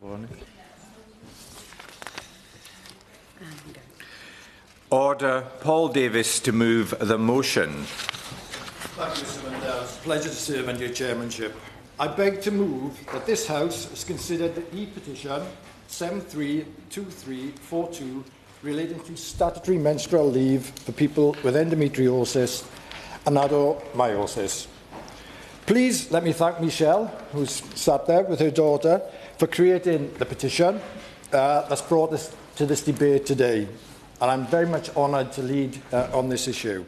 Order. Paul Davis to move the motion. Thank you, Mr. Mundell. It's a pleasure to serve under your chairmanship. I beg to move that this House has considered the E-petition 732342 relating to statutory menstrual leave for people with endometriosis and adenomyosis. Please let me thank Michelle, who's sat there with her daughter, for creating the petition that's brought us to this debate today. And I'm very much honoured to lead on this issue.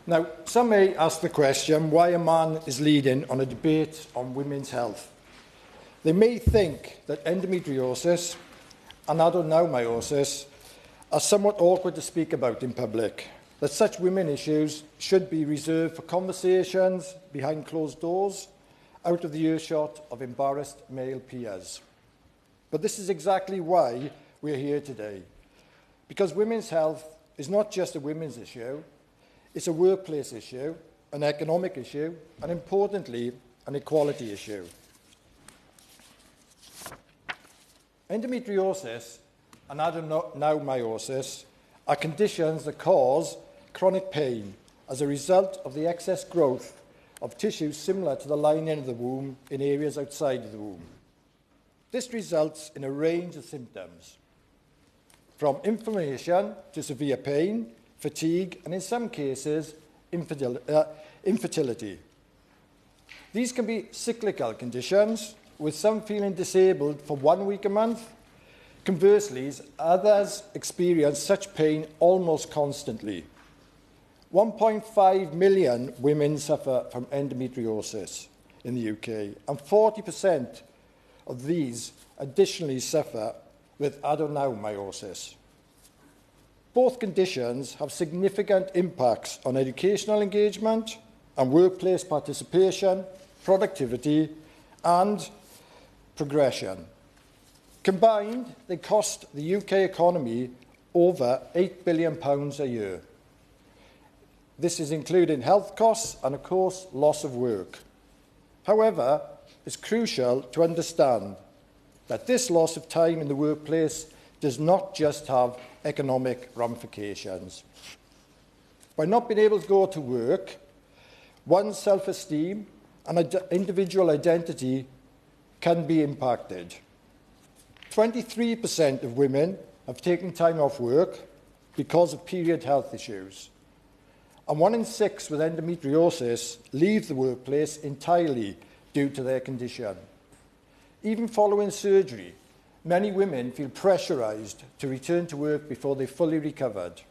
Now, some may ask the question why a man is leading on a debate on women's health. They may think that endometriosis and adenomyosis are somewhat awkward to speak about in public, that such women issues should be reserved for conversations behind closed doors, out of the earshot of embarrassed male peers. But this is exactly why we're here today. Because women's health is not just a women's issue, it's a workplace issue, an economic issue, and importantly, an equality issue. Endometriosis and adenomyosis are conditions that cause chronic pain as a result of the excess growth of tissues similar to the lining of the womb in areas outside of the womb. This results in a range of symptoms, from inflammation to severe pain, fatigue, and in some cases, infertility. These can be cyclical conditions, with some feeling disabled for 1 week a month. Conversely, others experience such pain almost constantly. 1.5 million women suffer from endometriosis in the UK, and 40% of these additionally suffer with adenomyosis. Both conditions have significant impacts on educational engagement and workplace participation, productivity, and progression. Combined, they cost the UK economy over £8 billion a year. This is including health costs and, of course, loss of work. However, it's crucial to understand that this loss of time in the workplace does not just have economic ramifications. By not being able to go to work, one's self-esteem and individual identity can be impacted. 23% of women have taken time off work because of period health issues. And 1 in 6 with endometriosis leave the workplace entirely due to their condition. Even following surgery, many women feel pressurised to return to work before they've fully recovered.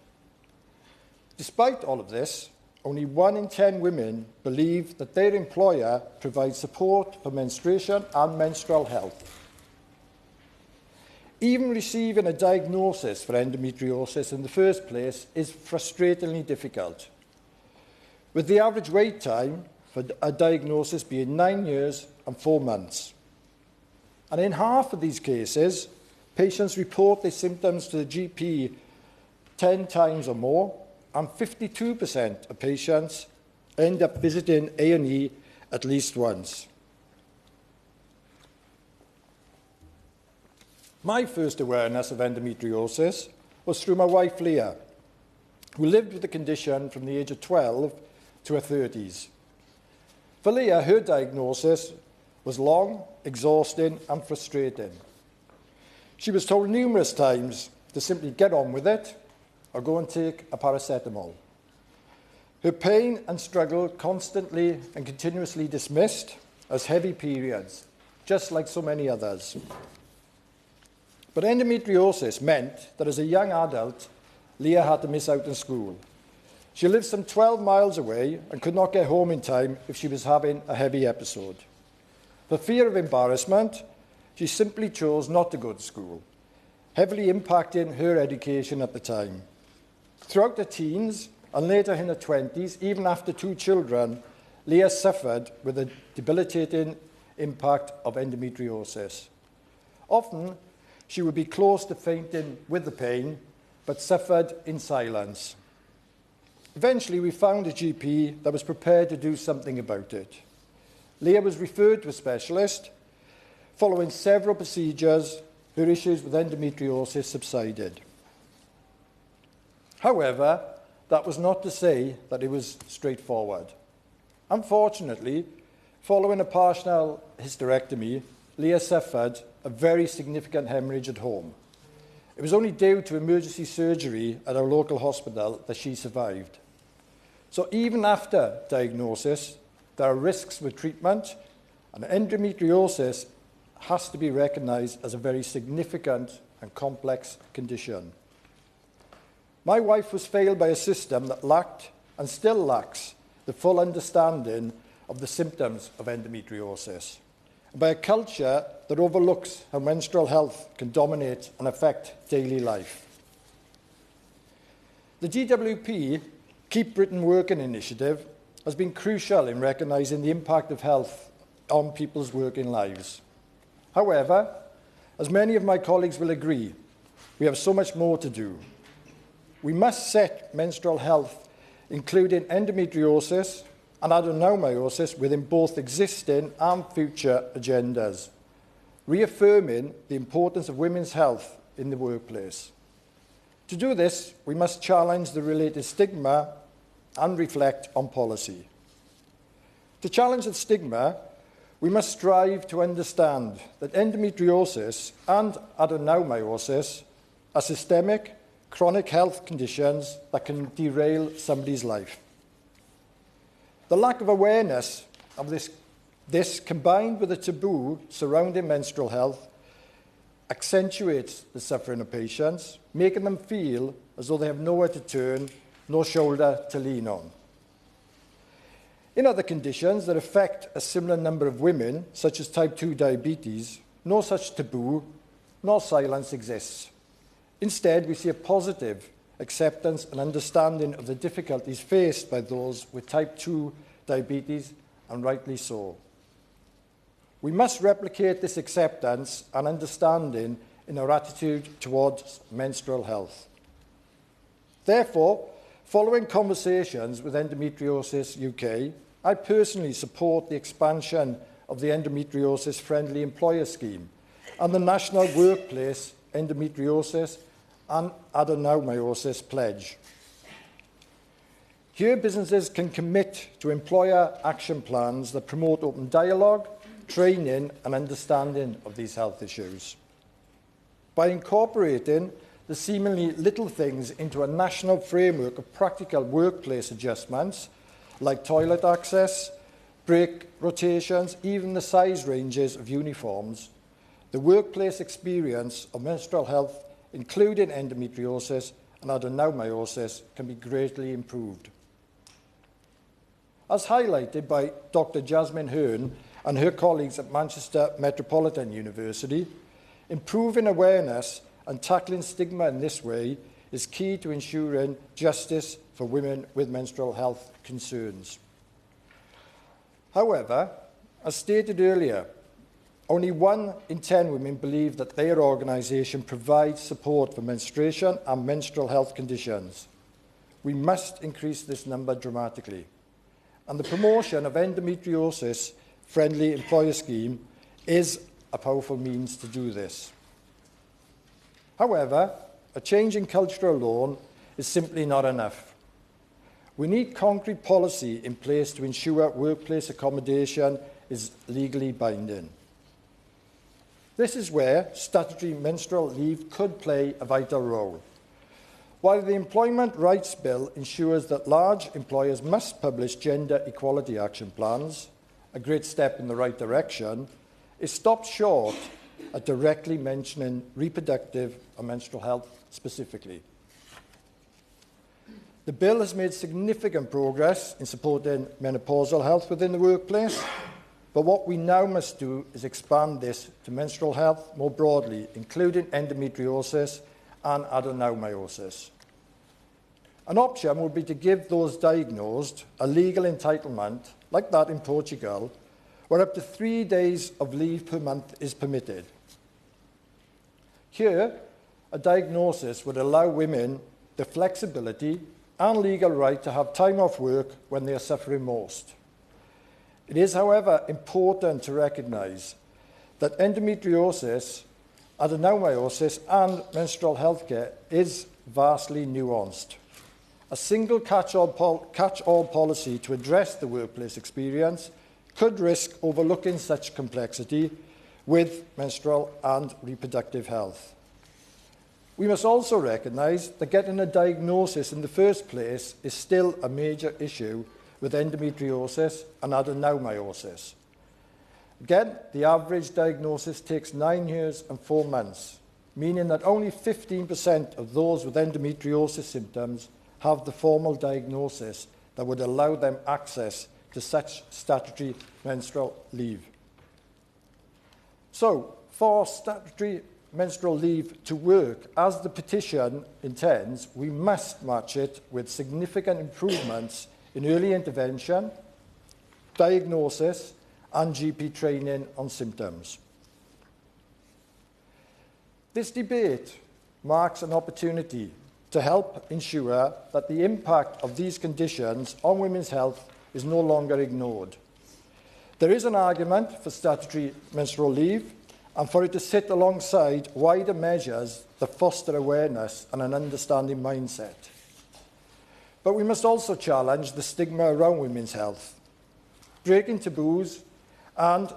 Despite all of this, only 1 in 10 women believe that their employer provides support for menstruation and menstrual health. Even receiving a diagnosis for endometriosis in the first place is frustratingly difficult, with the average wait time for a diagnosis being 9 years and 4 months. And in half of these cases, patients report their symptoms to the GP 10 times or more, and 52% of patients end up visiting A&E at least once. My first awareness of endometriosis was through my wife Leah, who lived with the condition from the age of 12 to her 30s. For Leah, her diagnosis was long, exhausting, and frustrating. She was told numerous times to simply get on with it or go and take a paracetamol. Her pain and struggle constantly and continuously dismissed as heavy periods, just like so many others. But endometriosis meant that as a young adult, Leah had to miss out on school. She lived some 12 miles away and could not get home in time if she was having a heavy episode. For fear of embarrassment, she simply chose not to go to school, heavily impacting her education at the time. Throughout her teens and later in her 20s, even after 2 children, Leah suffered with the debilitating impact of endometriosis. Often, she would be close to fainting with the pain, but suffered in silence. Eventually, we found a GP that was prepared to do something about it. Leah was referred to a specialist Following several procedures, her issues with endometriosis subsided. However, that was not to say that it was straightforward. Unfortunately, following a partial hysterectomy, Leah suffered a very significant hemorrhage at home. It was only due to emergency surgery at our local hospital that she survived. So even after diagnosis, there are risks with treatment, and endometriosis has to be recognised as a very significant and complex condition. My wife was failed by a system that lacked, and still lacks, the full understanding of the symptoms of endometriosis, and by a culture that overlooks how menstrual health can dominate and affect daily life. The GWP Keep Britain Working initiative has been crucial in recognising the impact of health on people's working lives. However, as many of my colleagues will agree, we have so much more to do. We must set menstrual health, including endometriosis and adenomyosis, within both existing and future agendas, reaffirming the importance of women's health in the workplace. To do this, we must challenge the related stigma and reflect on policy. To challenge the stigma, we must strive to understand that endometriosis and adenomyosis are systemic, chronic health conditions that can derail somebody's life. The lack of awareness of this combined with the taboo surrounding menstrual health accentuates the suffering of patients, making them feel as though they have nowhere to turn, no shoulder to lean on. In other conditions that affect a similar number of women, such as type 2 diabetes, no such taboo nor silence exists. Instead, we see a positive acceptance and understanding of the difficulties faced by those with type 2 diabetes, and rightly so. We must replicate this acceptance and understanding in our attitude towards menstrual health. Therefore, following conversations with Endometriosis UK, I personally support the expansion of the endometriosis-friendly employer scheme and the National Workplace Endometriosis and Adenomyosis Pledge. Here, businesses can commit to employer action plans that promote open dialogue, training and understanding of these health issues. By incorporating the seemingly little things into a national framework of practical workplace adjustments, like toilet access, break rotations, even the size ranges of uniforms, the workplace experience of menstrual health, including endometriosis and adenomyosis, can be greatly improved. As highlighted by Dr. Jasmine Hearn and her colleagues at Manchester Metropolitan University, improving awareness and tackling stigma in this way is key to ensuring justice for women with menstrual health concerns. However, as stated earlier, only 1 in 10 women believe that their organisation provides support for menstruation and menstrual health conditions. We must increase this number dramatically, and the promotion of endometriosis-friendly employer scheme is a powerful means to do this. However, a change in culture alone is simply not enough. We need concrete policy in place to ensure workplace accommodation is legally binding. This is where statutory menstrual leave could play a vital role. While the Employment Rights Bill ensures that large employers must publish gender equality action plans, a great step in the right direction, it stops short at directly mentioning reproductive and menstrual health specifically. The bill has made significant progress in supporting menopausal health within the workplace, but what we now must do is expand this to menstrual health more broadly, including endometriosis and adenomyosis. An option would be to give those diagnosed a legal entitlement, like that in Portugal, where up to 3 days of leave per month is permitted. Here, a diagnosis would allow women the flexibility and legal right to have time off work when they are suffering most. It is, however, important to recognise that endometriosis, adenomyosis and menstrual healthcare is vastly nuanced. A single catch-all policy to address the workplace experience could risk overlooking such complexity with menstrual and reproductive health. We must also recognise that getting a diagnosis in the first place is still a major issue with endometriosis and adenomyosis. Again, the average diagnosis takes 9 years and 4 months, meaning that only 15% of those with endometriosis symptoms have the formal diagnosis that would allow them access to such statutory menstrual leave. So, for statutory menstrual leave to work as the petition intends, we must match it with significant improvements in early intervention, diagnosis, and GP training on symptoms. This debate marks an opportunity to help ensure that the impact of these conditions on women's health is no longer ignored. There is an argument for statutory menstrual leave and for it to sit alongside wider measures that foster awareness and an understanding mindset. But we must also challenge the stigma around women's health, breaking taboos and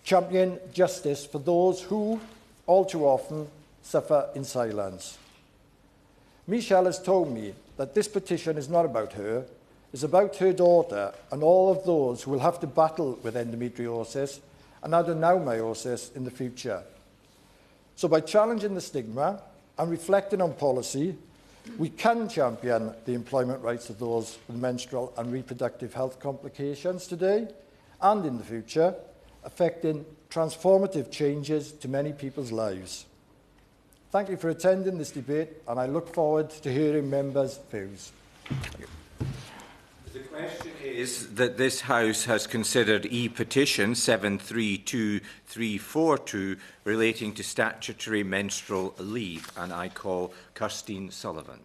champion justice for those who, all too often, suffer in silence. Michelle has told me that this petition is not about her, it's about her daughter and all of those who will have to battle with endometriosis and adenomyosis in the future. So by challenging the stigma and reflecting on policy, we can champion the employment rights of those with menstrual and reproductive health complications today and in the future, affecting transformative changes to many people's lives. Thank you for attending this debate, and I look forward to hearing members' views. Thank you. The question is that this House has considered E-petition 732342 relating to statutory menstrual leave, and I call Kirstine Sullivan.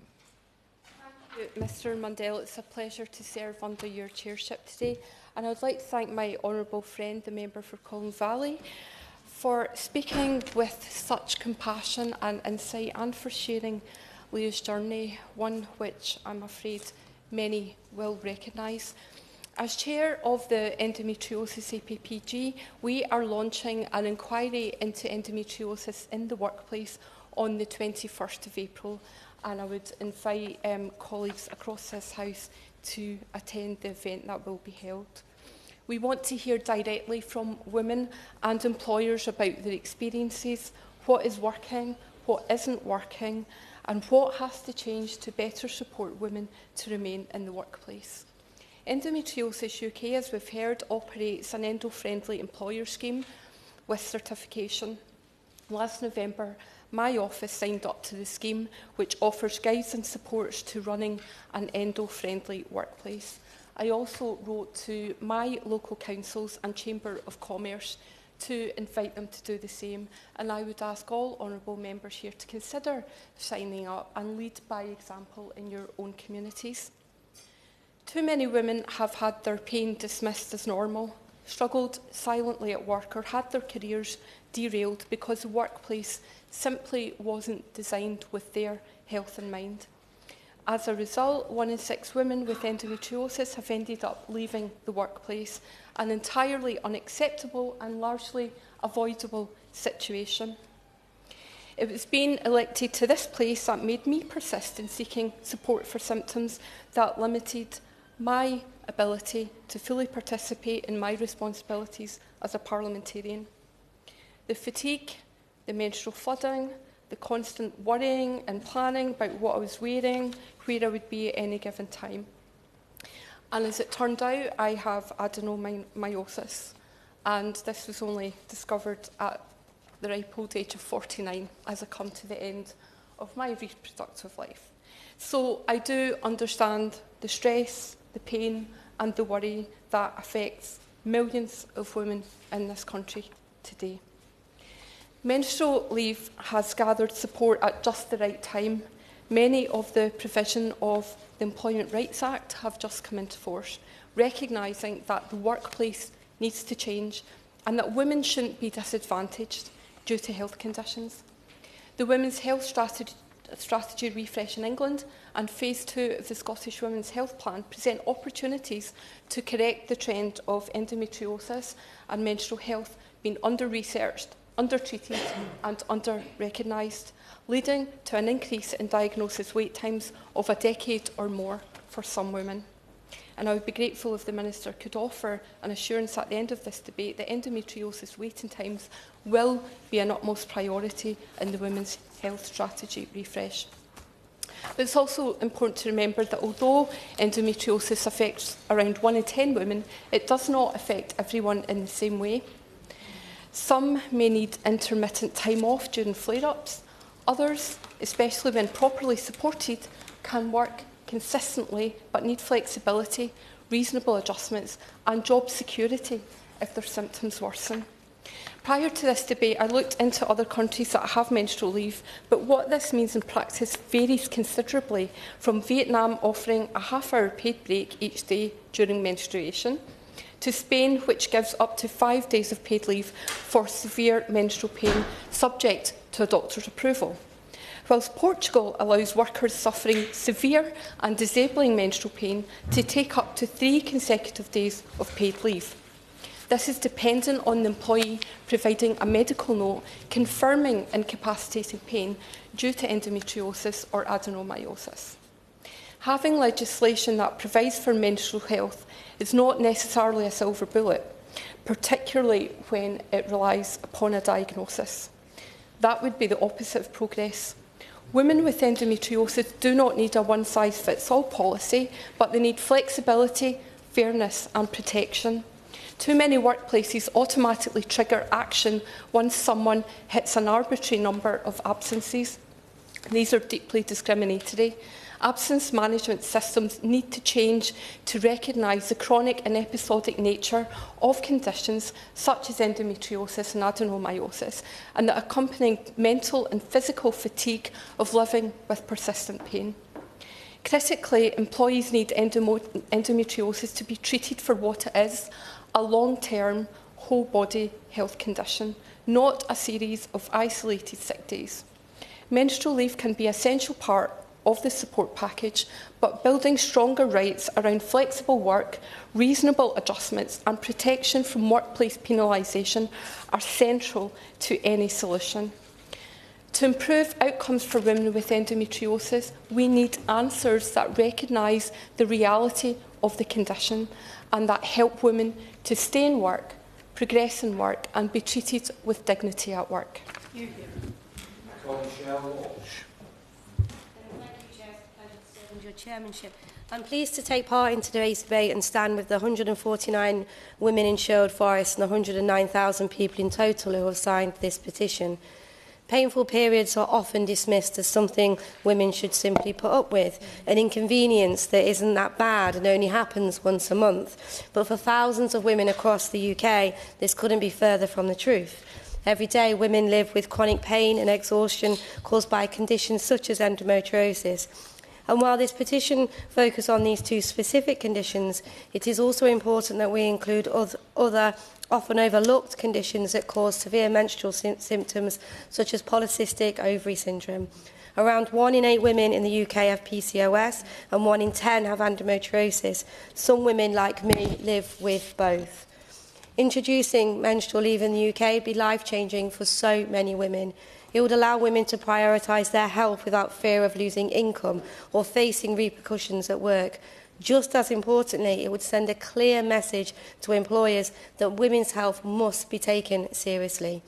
Thank you, Mr Mundell. It's a pleasure to serve under your chairship today, and I would like to thank my honourable friend, the member for Colne Valley, for speaking with such compassion and insight and for sharing Leah's journey, one which I'm afraid many will recognise. As chair of the Endometriosis APPG, we are launching an inquiry into endometriosis in the workplace on the 21st of April, and I would invite colleagues across this House to attend the event that will be held. We want to hear directly from women and employers about their experiences, what is working, what isn't working, and what has to change to better support women to remain in the workplace. Endometriosis UK, as we've heard, operates an endo-friendly employer scheme with certification. Last November, my office signed up to the scheme, which offers guides and supports to running an endo-friendly workplace. I also wrote to my local councils and Chamber of Commerce to invite them to do the same, and I would ask all honourable members here to consider signing up and lead by example in your own communities. Too many women have had their pain dismissed as normal, struggled silently at work, or had their careers derailed because the workplace simply wasn't designed with their health in mind. As a result, 1 in 6 women with endometriosis have ended up leaving the workplace, an entirely unacceptable and largely avoidable situation. It was being elected to this place that made me persist in seeking support for symptoms that limited my ability to fully participate in my responsibilities as a parliamentarian. The fatigue, the menstrual flooding, the constant worrying and planning about what I was wearing, where I would be at any given time. And as it turned out, I have adenomyosis, and this was only discovered at the ripe old age of 49 as I come to the end of my reproductive life. So I do understand the stress, the pain and the worry that affects millions of women in this country today. Menstrual leave has gathered support at just the right time. Many of the provision of the Employment Rights Act have just come into force, recognising that the workplace needs to change and that women shouldn't be disadvantaged due to health conditions. The Women's Health Strategy Refresh in England and Phase 2 of the Scottish Women's Health Plan present opportunities to correct the trend of endometriosis and menstrual health being under-researched, under-treated and under-recognised, leading to an increase in diagnosis wait times of a decade or more for some women. And I would be grateful if the Minister could offer an assurance at the end of this debate that endometriosis waiting times will be an utmost priority in the Women's Health Strategy refresh. But it's also important to remember that although endometriosis affects around 1 in 10 women, it does not affect everyone in the same way. Some may need intermittent time off during flare-ups. Others, especially when properly supported, can work consistently but need flexibility, reasonable adjustments and job security if their symptoms worsen. Prior to this debate, I looked into other countries that have menstrual leave, but what this means in practice varies considerably, from Vietnam offering a half-hour paid break each day during menstruation, to Spain, which gives up to 5 days of paid leave for severe menstrual pain, subject to a doctor's approval, whilst Portugal allows workers suffering severe and disabling menstrual pain to take up to 3 consecutive days of paid leave. This is dependent on the employee providing a medical note confirming incapacitating pain due to endometriosis or adenomyosis. Having legislation that provides for menstrual health is not necessarily a silver bullet, particularly when it relies upon a diagnosis. That would be the opposite of progress. Women with endometriosis do not need a one-size-fits-all policy, but they need flexibility, fairness and protection. Too many workplaces automatically trigger action once someone hits an arbitrary number of absences. These are deeply discriminatory. Absence management systems need to change to recognise the chronic and episodic nature of conditions such as endometriosis and adenomyosis, and the accompanying mental and physical fatigue of living with persistent pain. Critically, employees need endometriosis to be treated for what it is, a long-term, whole-body health condition, not a series of isolated sick days. Menstrual leave can be an essential part of the support package, but building stronger rights around flexible work, reasonable adjustments and protection from workplace penalisation are central to any solution. To improve outcomes for women with endometriosis, we need answers that recognise the reality of the condition and that help women to stay in work, progress in work and be treated with dignity at work. Your chairmanship. I'm pleased to take part in today's debate and stand with the 149 women in Sherwood Forest and 109,000 people in total who have signed this petition. Painful periods are often dismissed as something women should simply put up with, an inconvenience that isn't that bad and only happens once a month. But for thousands of women across the UK, this couldn't be further from the truth. Every day, women live with chronic pain and exhaustion caused by conditions such as endometriosis. And while this petition focuses on these 2 specific conditions, it is also important that we include other often overlooked conditions that cause severe menstrual symptoms, such as polycystic ovary syndrome. Around 1 in 8 women in the UK have PCOS and 1 in 10 have endometriosis. Some women, like me, live with both. Introducing menstrual leave in the UK would be life-changing for so many women. It would allow women to prioritise their health without fear of losing income or facing repercussions at work. Just as importantly, it would send a clear message to employers that women's health must be taken seriously.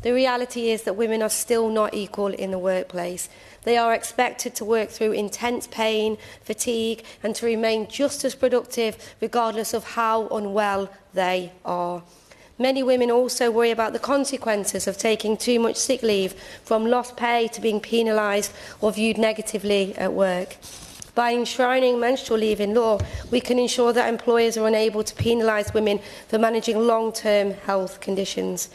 The reality is that women are still not equal in the workplace. They are expected to work through intense pain, fatigue, and to remain just as productive regardless of how unwell they are. Many women also worry about the consequences of taking too much sick leave, from lost pay to being penalised or viewed negatively at work. By enshrining menstrual leave in law, we can ensure that employers are unable to penalise women for managing long-term health conditions.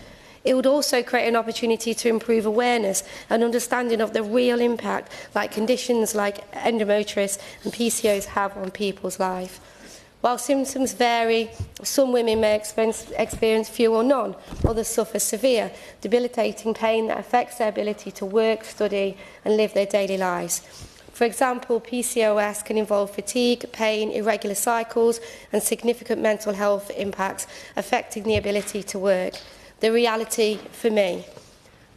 It would also create an opportunity to improve awareness and understanding of the real impact conditions like endometriosis and PCOS have on people's life. While symptoms vary, some women may experience few or none, others suffer severe, debilitating pain that affects their ability to work, study and live their daily lives. For example, PCOS can involve fatigue, pain, irregular cycles and significant mental health impacts affecting the ability to work. The reality for me,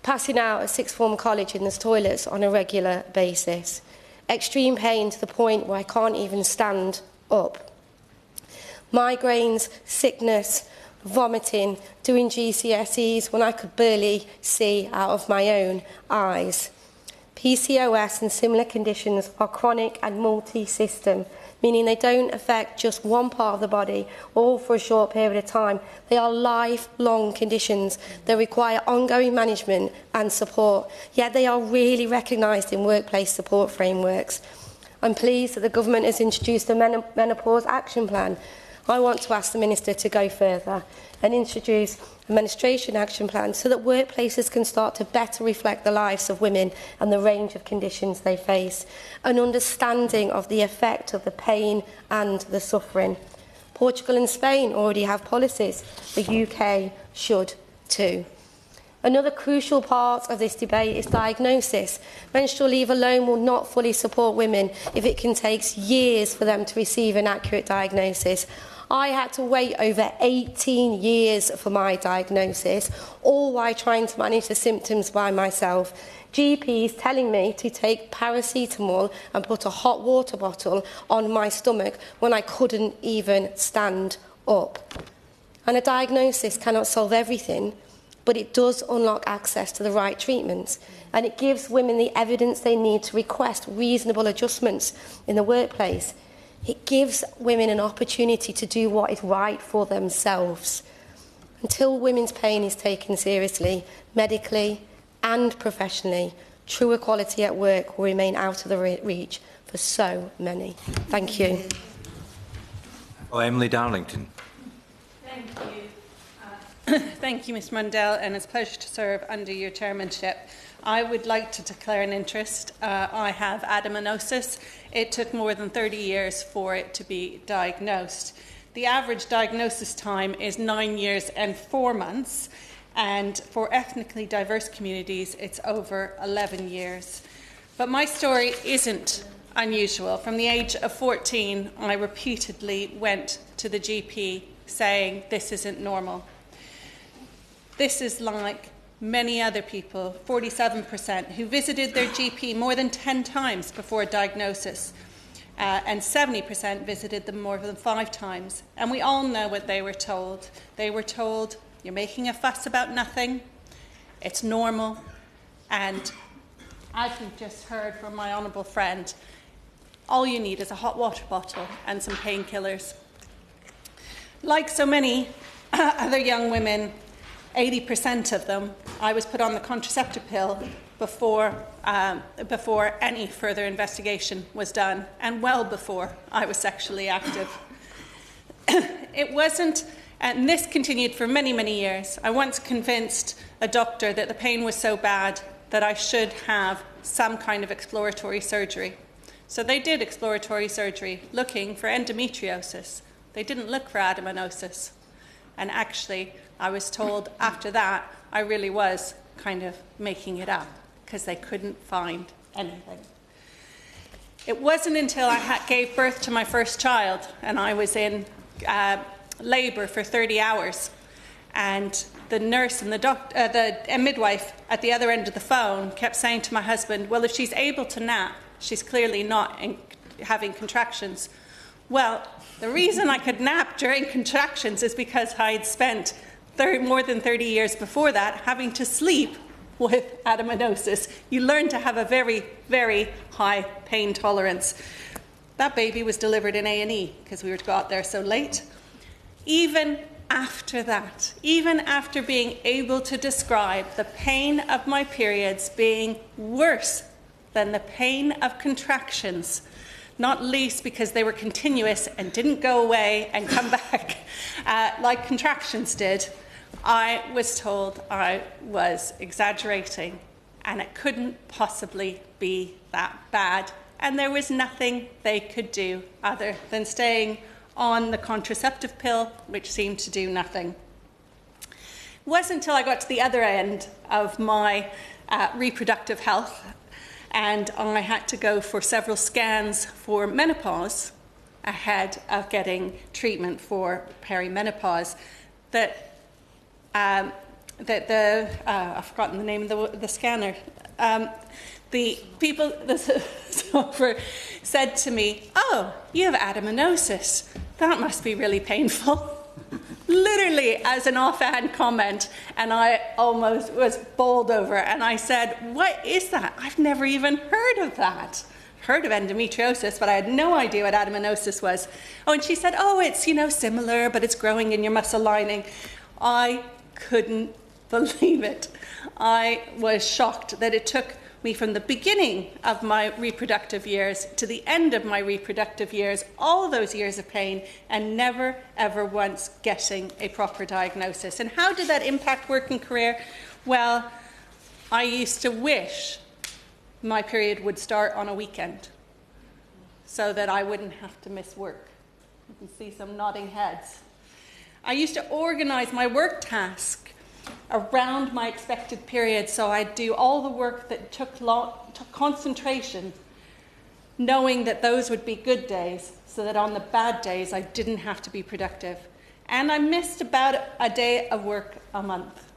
passing out at sixth form college in the toilets on a regular basis. Extreme pain to the point where I can't even stand up. Migraines, sickness, vomiting, doing GCSEs when I could barely see out of my own eyes. PCOS and similar conditions are chronic and multi-system, meaning they don't affect just one part of the body or for a short period of time. They are lifelong conditions that require ongoing management and support, yet they are really recognised in workplace support frameworks. I'm pleased that the government has introduced a menopause action plan. I want to ask the Minister to go further and introduce a menstruation action plan so that workplaces can start to better reflect the lives of women and the range of conditions they face, an understanding of the effect of the pain and the suffering. Portugal and Spain already have policies. The UK should too. Another crucial part of this debate is diagnosis. Menstrual leave alone will not fully support women if it can take years for them to receive an accurate diagnosis. I had to wait over 18 years for my diagnosis, all while trying to manage the symptoms by myself. GPs telling me to take paracetamol and put a hot water bottle on my stomach when I couldn't even stand up. And a diagnosis cannot solve everything, but it does unlock access to the right treatments, and it gives women the evidence they need to request reasonable adjustments in the workplace. It gives women an opportunity to do what is right for themselves. Until women's pain is taken seriously, medically and professionally, true equality at work will remain out of the reach for so many. Thank you. Oh, Emily Darlington. Thank you. Thank you, Mr Mundell, and it's a pleasure to serve under your chairmanship. I would like to declare an interest. I have adenomyosis. It took more than 30 years for it to be diagnosed. The average diagnosis time is 9 years and 4 months, and for ethnically diverse communities, it's over 11 years. But my story isn't unusual. From the age of 14, I repeatedly went to the GP saying, this isn't normal. This is like many other people, 47%, who visited their GP more than 10 times before diagnosis, and 70% visited them more than 5 times. And we all know what they were told. They were told, you're making a fuss about nothing, it's normal, and as we've just heard from my honourable friend, all you need is a hot water bottle and some painkillers. Like so many other young women, 80% of them, I was put on the contraceptive pill before any further investigation was done, and well before I was sexually active. It wasn't, and this continued for many, many years. I once convinced a doctor that the pain was so bad that I should have some kind of exploratory surgery. So they did exploratory surgery looking for endometriosis. They didn't look for adenomyosis. And actually, I was told after that I really was kind of making it up because they couldn't find anything. It wasn't until I gave birth to my first child and I was in labour for 30 hours, and the nurse and the midwife at the other end of the phone kept saying to my husband, well, if she's able to nap, she's clearly not having contractions. Well, the reason I could nap during contractions is because I had spent more than 30 years before that having to sleep with adenomyosis. You learn to have a very, very high pain tolerance. That baby was delivered in A&E because we got there so late. Even after that, even after being able to describe the pain of my periods being worse than the pain of contractions, not least because they were continuous and didn't go away and come back like contractions did, I was told I was exaggerating and it couldn't possibly be that bad. And there was nothing they could do other than staying on the contraceptive pill, which seemed to do nothing. It wasn't until I got to the other end of my reproductive health, and I had to go for several scans for menopause ahead of getting treatment for perimenopause, that I've forgotten the name of the scanner. The people, the sonographer said to me, "Oh, you have adenomyosis. That must be really painful." Literally as an offhand comment, and I almost was bowled over, and I said, "What is that? I've never even heard of that. Heard of endometriosis, but I had no idea what adenomyosis was." Oh, and she said, "Oh, it's, similar, but it's growing in your muscle lining." I couldn't believe it. I was shocked that it took me from the beginning of my reproductive years to the end of my reproductive years, all those years of pain, and never, ever once getting a proper diagnosis. And how did that impact work and career? Well, I used to wish my period would start on a weekend so that I wouldn't have to miss work. You can see some nodding heads. I used to organise my work task around my expected period, so I'd do all the work that took concentration, knowing that those would be good days, so that on the bad days I didn't have to be productive. And I missed about a day of work a month,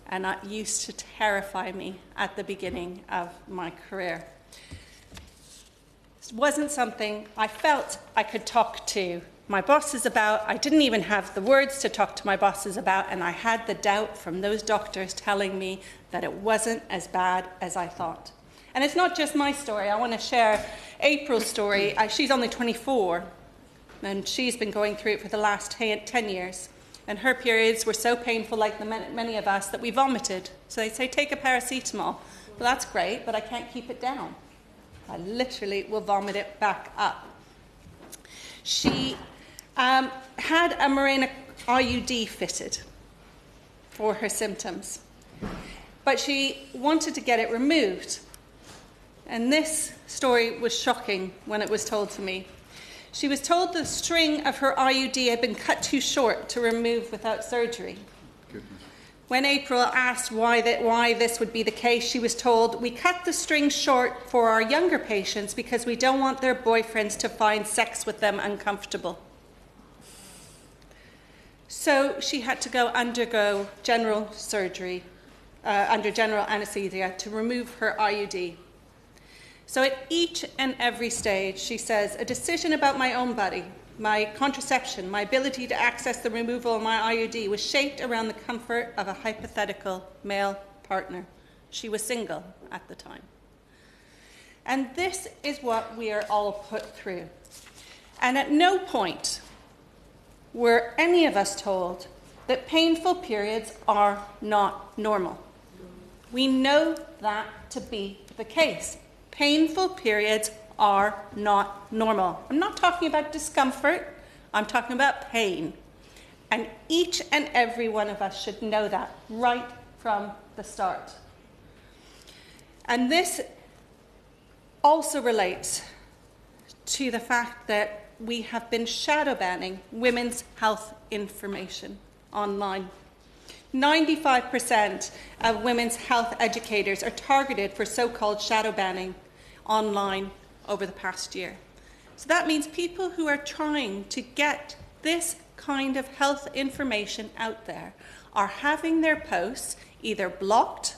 and that used to terrify me at the beginning of my career. It wasn't something I felt I could talk to my bosses about. I didn't even have the words to talk to my bosses about, and I had the doubt from those doctors telling me that it wasn't as bad as I thought. And it's not just my story. I want to share April's story. She's only 24, and she's been going through it for the last 10 years. And her periods were so painful, like many of us, that we vomited. So they say, "Take a paracetamol." Well, that's great, but I can't keep it down. I literally will vomit it back up. She had a Mirena IUD fitted for her symptoms, but she wanted to get it removed. And this story was shocking when it was told to me. She was told the string of her IUD had been cut too short to remove without surgery. Goodness. When April asked why this would be the case, she was told, "We cut the string short for our younger patients because we don't want their boyfriends to find sex with them uncomfortable." So she had to undergo general surgery under general anaesthesia to remove her IUD. So at each and every stage, she says, "A decision about my own body, my contraception, my ability to access the removal of my IUD was shaped around the comfort of a hypothetical male partner." She was single at the time. And this is what we are all put through. And at no point were any of us told that painful periods are not normal. We know that to be the case. Painful periods are not normal. I'm not talking about discomfort, I'm talking about pain. And each and every one of us should know that right from the start. And this also relates to the fact that we have been shadow banning women's health information online. 95% of women's health educators are targeted for so-called shadow banning online over the past year. So that means people who are trying to get this kind of health information out there are having their posts either blocked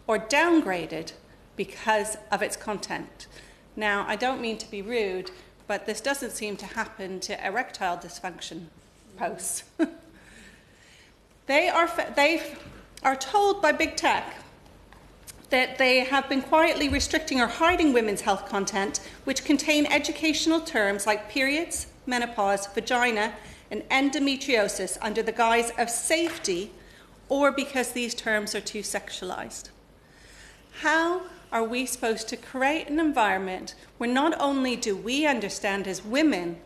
or downgraded because of its content. Now, I don't mean to be rude, but this doesn't seem to happen to erectile dysfunction posts. They are told by big tech that they have been quietly restricting or hiding women's health content which contain educational terms like periods, menopause, vagina, and endometriosis under the guise of safety or because these terms are too sexualized. How are we supposed to create an environment where not only do we understand as women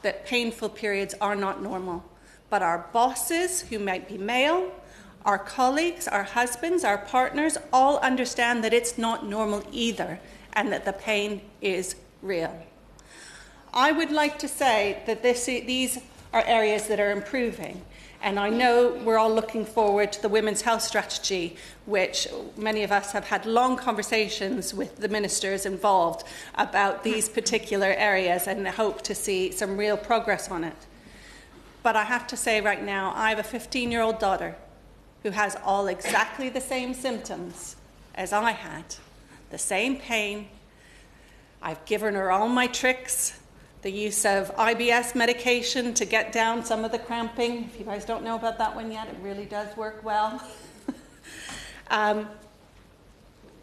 that painful periods are not normal, but our bosses, who might be male, our colleagues, our husbands, our partners, all understand that it's not normal either and that the pain is real? I would like to say that these are areas that are improving. And I know we're all looking forward to the Women's Health Strategy, which many of us have had long conversations with the ministers involved about these particular areas and hope to see some real progress on it. But I have to say right now, I have a 15-year-old daughter who has all exactly the same symptoms as I had, the same pain. I've given her all my tricks, the use of IBS medication to get down some of the cramping. If you guys don't know about that one yet, it really does work well. And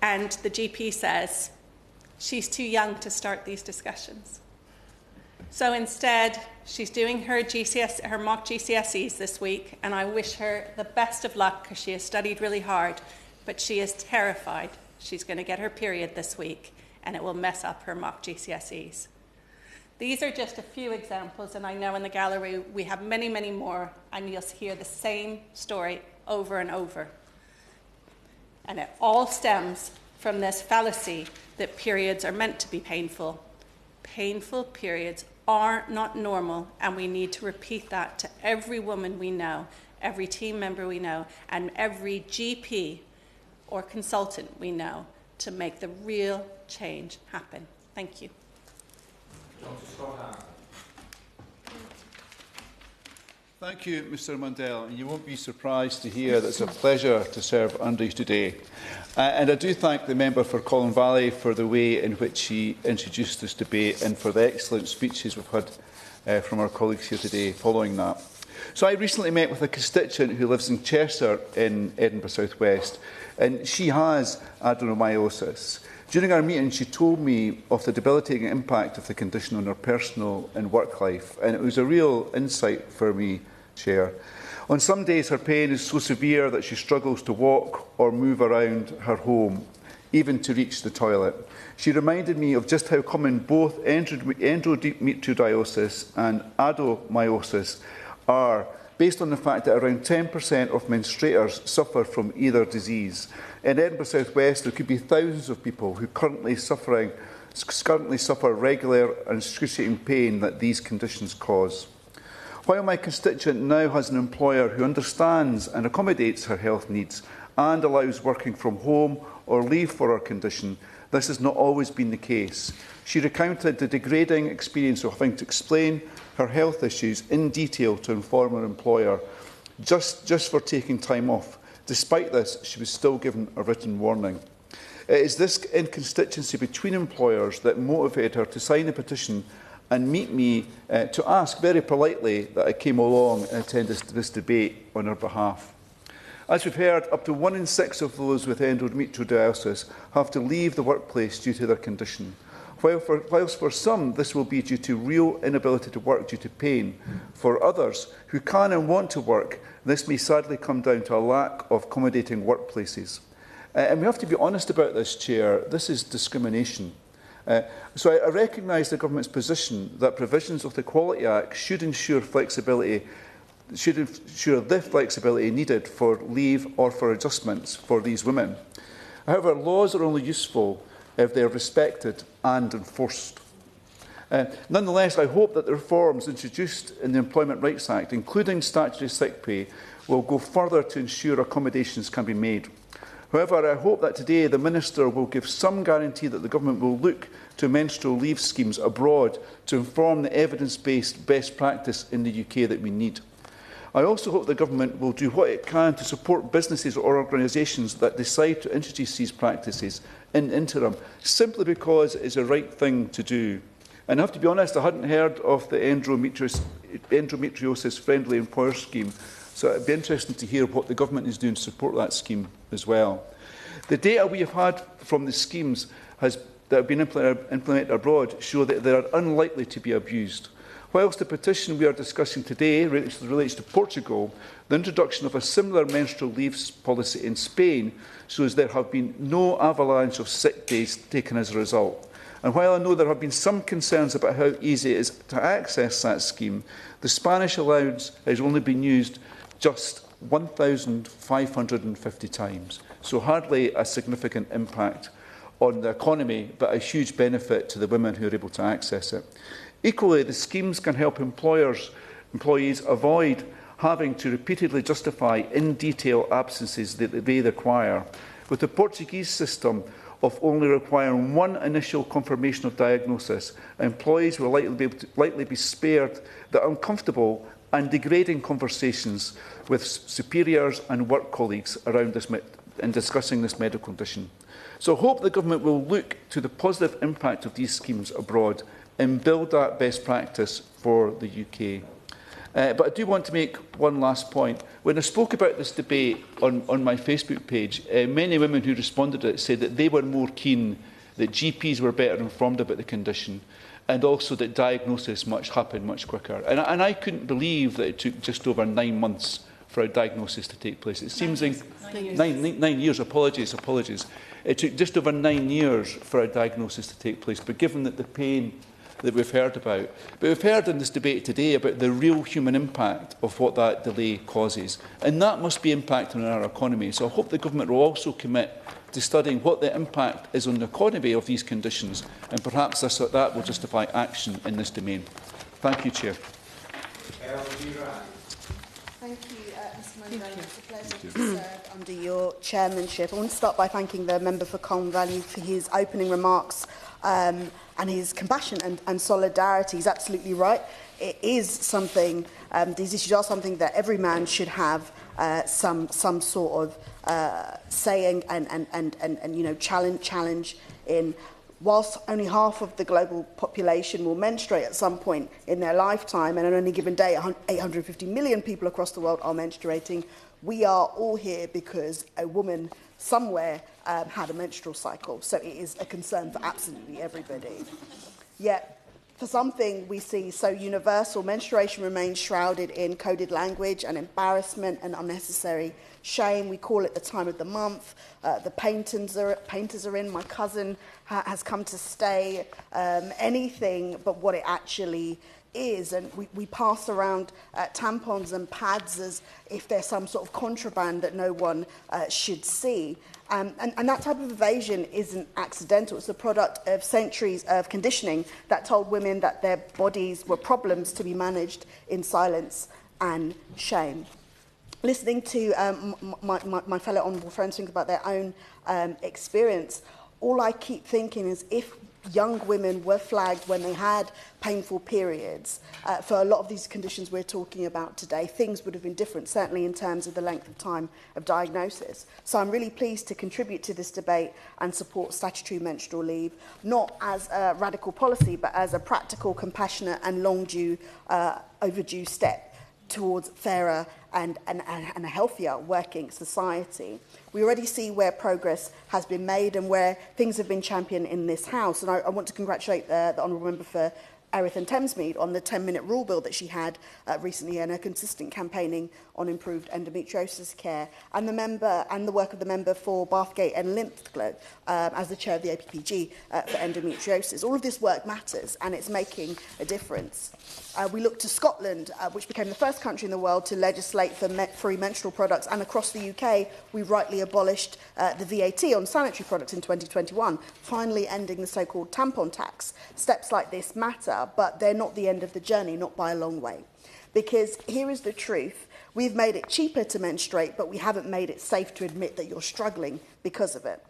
the GP says she's too young to start these discussions. So instead, she's doing her mock GCSEs this week, and I wish her the best of luck because she has studied really hard, but she is terrified she's going to get her period this week and it will mess up her mock GCSEs. These are just a few examples, and I know in the gallery we have many, many more, and you'll hear the same story over and over. And it all stems from this fallacy that periods are meant to be painful. Painful periods are not normal, and we need to repeat that to every woman we know, every team member we know, and every GP or consultant we know to make the real change happen. Thank you. Thank you, Mr Mundell. And you won't be surprised to hear that it's a pleasure to serve under you today. And I do thank the member for Colin Valley for the way in which he introduced this debate and for the excellent speeches we've had from our colleagues here today following that. So I recently met with a constituent who lives in Chester in Edinburgh South West, and she has adenomyosis. During our meeting, she told me of the debilitating impact of the condition on her personal and work life, and it was a real insight for me, Chair. On some days, her pain is so severe that she struggles to walk or move around her home, even to reach the toilet. She reminded me of just how common both endometriosis and adenomyosis are, based on the fact that around 10% of menstruators suffer from either disease. In Edinburgh South West, there could be thousands of people who currently suffer regular and excruciating pain that these conditions cause. While my constituent now has an employer who understands and accommodates her health needs and allows working from home or leave for her condition, this has not always been the case. She recounted the degrading experience of having to explain her health issues in detail to inform her employer, just for taking time off. Despite this, she was still given a written warning. It is this inconsistency between employers that motivated her to sign a petition and meet me to ask very politely that I came along and attended this debate on her behalf. As we've heard, up to 1 in 6 of those with endometriosis have to leave the workplace due to their condition. Whilst for some this will be due to real inability to work due to pain, for others who can and want to work, this may sadly come down to a lack of accommodating workplaces. And we have to be honest about this, Chair. This is discrimination. So I recognise the government's position that provisions of the Equality Act should ensure the flexibility needed for leave or for adjustments for these women. However, laws are only useful if they are respected and enforced. Nonetheless, I hope that the reforms introduced in the Employment Rights Act, including statutory sick pay, will go further to ensure accommodations can be made. However, I hope that today the Minister will give some guarantee that the Government will look to menstrual leave schemes abroad to inform the evidence-based best practice in the UK that we need. I also hope the Government will do what it can to support businesses or organisations that decide to introduce these practices in interim, simply because it is the right thing to do. And I have to be honest, I hadn't heard of the endometriosis friendly employer scheme, so it would be interesting to hear what the Government is doing to support that scheme as well. The data we have had from the schemes that have been implemented abroad show that they are unlikely to be abused. Whilst the petition we are discussing today relates to Portugal, the introduction of a similar menstrual leave policy in Spain shows there have been no avalanche of sick days taken as a result. And while I know there have been some concerns about how easy it is to access that scheme, the Spanish allowance has only been used just 1,550 times. So hardly a significant impact on the economy, but a huge benefit to the women who are able to access it. Equally, the schemes can help employees avoid having to repeatedly justify in detail absences that they require. With the Portuguese system of only requiring one initial confirmation of diagnosis, employees will likely be spared the uncomfortable and degrading conversations with superiors and work colleagues around in discussing this medical condition. So I hope the Government will look to the positive impact of these schemes abroad and build that best practice for the UK. But I do want to make one last point. When I spoke about this debate on my Facebook page, many women who responded to it said that they were more keen that GPs were better informed about the condition, and also that diagnosis happened much quicker. And I couldn't believe that it took just over 9 months for a diagnosis to take place. It seems 9 years. Apologies. It took just over 9 years for a diagnosis to take place. But given that the pain that we've heard about, but we've heard in this debate today about the real human impact of what that delay causes, and that must be impacting on our economy. So I hope the Government will also commit to studying what the impact is on the economy of these conditions, and perhaps that will justify action in this domain. Thank you, Chair. Thank you, Mr Mandela. It's a pleasure to serve under your chairmanship. I want to start by thanking the member for Colne Valley for his opening remarks and his compassion and solidarity. He's absolutely right. It is something, these issues are something that every man should have some sort of saying and you know, challenge in. Whilst only half of the global population will menstruate at some point in their lifetime, and on any given day 850 million people across the world are menstruating, we are all here because a woman somewhere had a menstrual cycle. So it is a concern for absolutely everybody. Yet, for something we see so universal, menstruation remains shrouded in coded language and embarrassment and unnecessary shame. We call it the time of the month. The painters are in. My cousin has come to stay. Anything but what it actually is. And we pass around tampons and pads as if they're some sort of contraband that no one should see. And that type of evasion isn't accidental. It's the product of centuries of conditioning that told women that their bodies were problems to be managed in silence and shame. Listening to my fellow honourable friends think about their own experience, all I keep thinking is if young women were flagged when they had painful periods, for a lot of these conditions we're talking about today, things would have been different, certainly in terms of the length of time of diagnosis. So I'm really pleased to contribute to this debate and support statutory menstrual leave, not as a radical policy, but as a practical, compassionate and overdue step towards fairer and a healthier working society. We already see where progress has been made and where things have been championed in this House. And I want to congratulate the Honourable Member for Erith and Thamesmead on the 10-minute rule bill that she had recently, and her consistent campaigning on improved endometriosis care, and the work of the member for Bathgate and Linthglow as the chair of the APPG for endometriosis. All of this work matters, and it's making a difference. We look to Scotland, which became the first country in the world to legislate for free menstrual products, and across the UK, we rightly abolished the VAT on sanitary products in 2021, finally ending the so-called tampon tax. Steps like this matter, but they're not the end of the journey, not by a long way. Because here is the truth. We've made it cheaper to menstruate, but we haven't made it safe to admit that you're struggling because of it.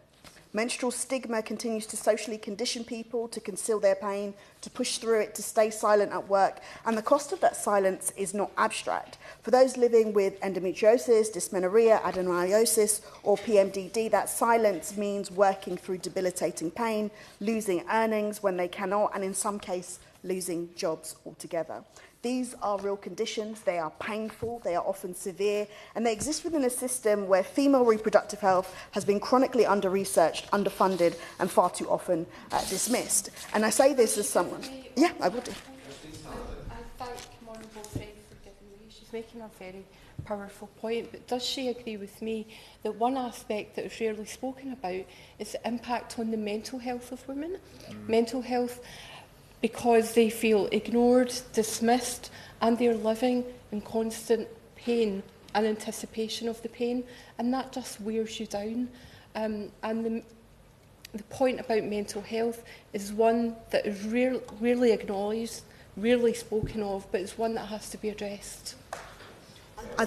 Menstrual stigma continues to socially condition people to conceal their pain, to push through it, to stay silent at work. And the cost of that silence is not abstract. For those living with endometriosis, dysmenorrhea, adenomyosis, or PMDD, that silence means working through debilitating pain, losing earnings when they cannot, and in some cases, losing jobs altogether. These are real conditions, they are painful, they are often severe, and they exist within a system where female reproductive health has been chronically under-researched, underfunded, and far too often dismissed. And I say this as someone... Yeah, I will do. I thank my honourable friend for giving me. She's making a very powerful point, but does she agree with me that one aspect that is rarely spoken about is the impact on the mental health of women? Mental health, because they feel ignored, dismissed, and they're living in constant pain and anticipation of the pain, and that just wears you down. And the point about mental health is one that is rarely acknowledged rarely spoken of, but it's one that has to be addressed. I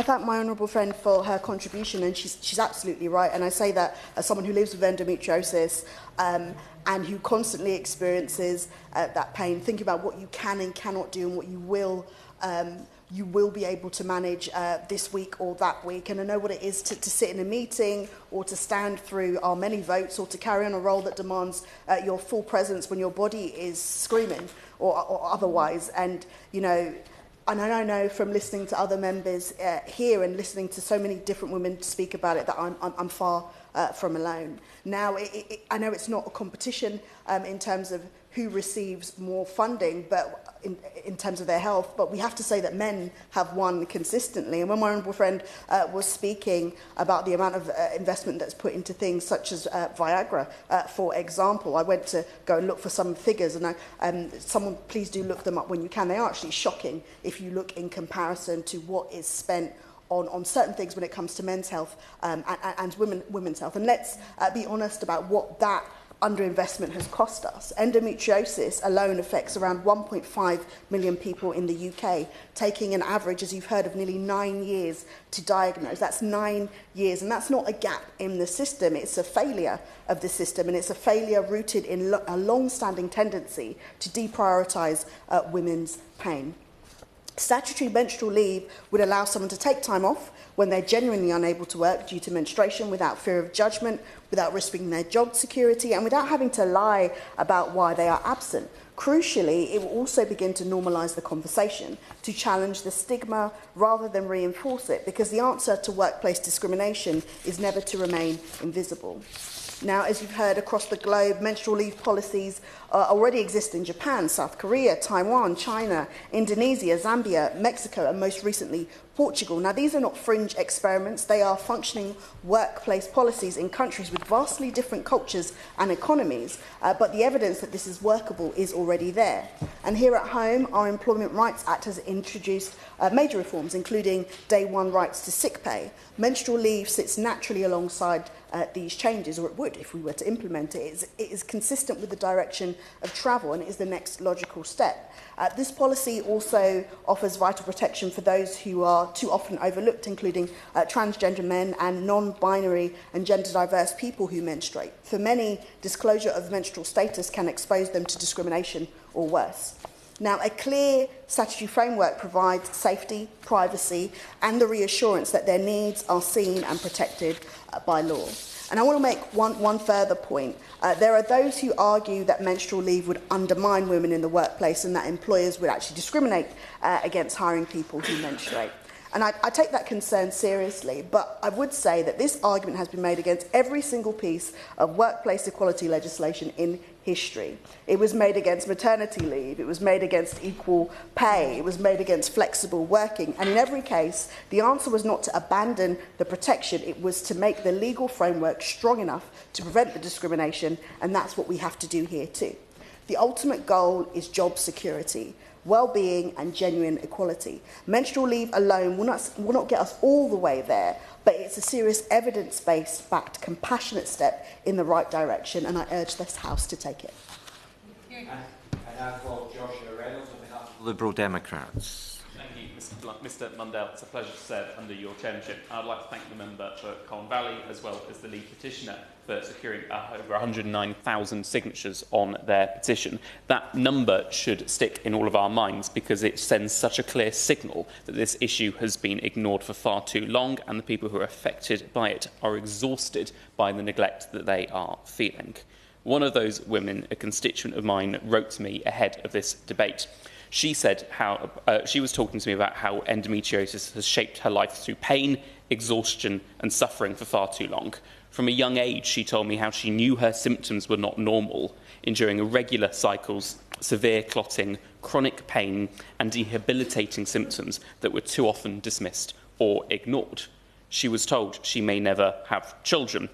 thank my honourable friend for her contribution, and she's absolutely right. And I say that as someone who lives with endometriosis and who constantly experiences that pain, think about what you can and cannot do and what you will be able to manage this week or that week. And I know what it is to sit in a meeting or to stand through our many votes or to carry on a role that demands your full presence when your body is screaming or otherwise. And, you know, and I know from listening to other members here and listening to so many different women speak about it that I'm far from alone. Now, I know it's not a competition in terms of who receives more funding, but in terms of their health, but we have to say that men have won consistently. And when my honourable friend was speaking about the amount of investment that's put into things such as Viagra, for example, I went to go and look for some figures, and someone please do look them up when you can. They are actually shocking if you look in comparison to what is spent on certain things when it comes to men's health and women's health. And let's be honest about what that underinvestment has cost us. Endometriosis alone affects around 1.5 million people in the UK, taking an average, as you've heard, of nearly 9 years to diagnose. That's 9 years, and that's not a gap in the system. It's a failure of the system, and it's a failure rooted in a long-standing tendency to deprioritise women's pain. Statutory menstrual leave would allow someone to take time off when they're genuinely unable to work due to menstruation without fear of judgment, without risking their job security, and without having to lie about why they are absent. Crucially, it will also begin to normalise the conversation, to challenge the stigma rather than reinforce it, because the answer to workplace discrimination is never to remain invisible. Now, as you've heard across the globe, menstrual leave policies already exist in Japan, South Korea, Taiwan, China, Indonesia, Zambia, Mexico, and most recently Portugal. Now, these are not fringe experiments. They are functioning workplace policies in countries with vastly different cultures and economies, but the evidence that this is workable is already there. And here at home, our Employment Rights Act has introduced major reforms, including day one rights to sick pay. Menstrual leave sits naturally alongside these changes, or it would if we were to implement it. It is consistent with the direction of travel, and it is the next logical step. This policy also offers vital protection for those who are too often overlooked, including transgender men and non-binary and gender-diverse people who menstruate. For many, disclosure of menstrual status can expose them to discrimination or worse. Now, a clear statutory framework provides safety, privacy, and the reassurance that their needs are seen and protected by law. And I want to make one further point. There are those who argue that menstrual leave would undermine women in the workplace and that employers would actually discriminate against hiring people who menstruate. And I take that concern seriously, but I would say that this argument has been made against every single piece of workplace equality legislation in history. It was made against maternity leave, it was made against equal pay, it was made against flexible working, and in every case, the answer was not to abandon the protection, it was to make the legal framework strong enough to prevent the discrimination, and that's what we have to do here too. The ultimate goal is job security, well-being and genuine equality. Menstrual leave alone will not get us all the way there, but it's a serious evidence-based, backed, compassionate step in the right direction, and I urge this House to take it. And now for Joshua Reynolds on behalf of the Liberal Democrats. Thank you, Mr Mundell. It's a pleasure to serve under your chairmanship. I'd like to thank the member for Colne Valley, as well as the lead petitioner, for securing over 109,000 signatures on their petition. That number should stick in all of our minds because it sends such a clear signal that this issue has been ignored for far too long, and the people who are affected by it are exhausted by the neglect that they are feeling. One of those women, a constituent of mine, wrote to me ahead of this debate. She said how she was talking to me about how endometriosis has shaped her life through pain, exhaustion and suffering for far too long. From a young age, she told me how she knew her symptoms were not normal, enduring irregular cycles, severe clotting, chronic pain and debilitating symptoms that were too often dismissed or ignored. She was told she may never have children.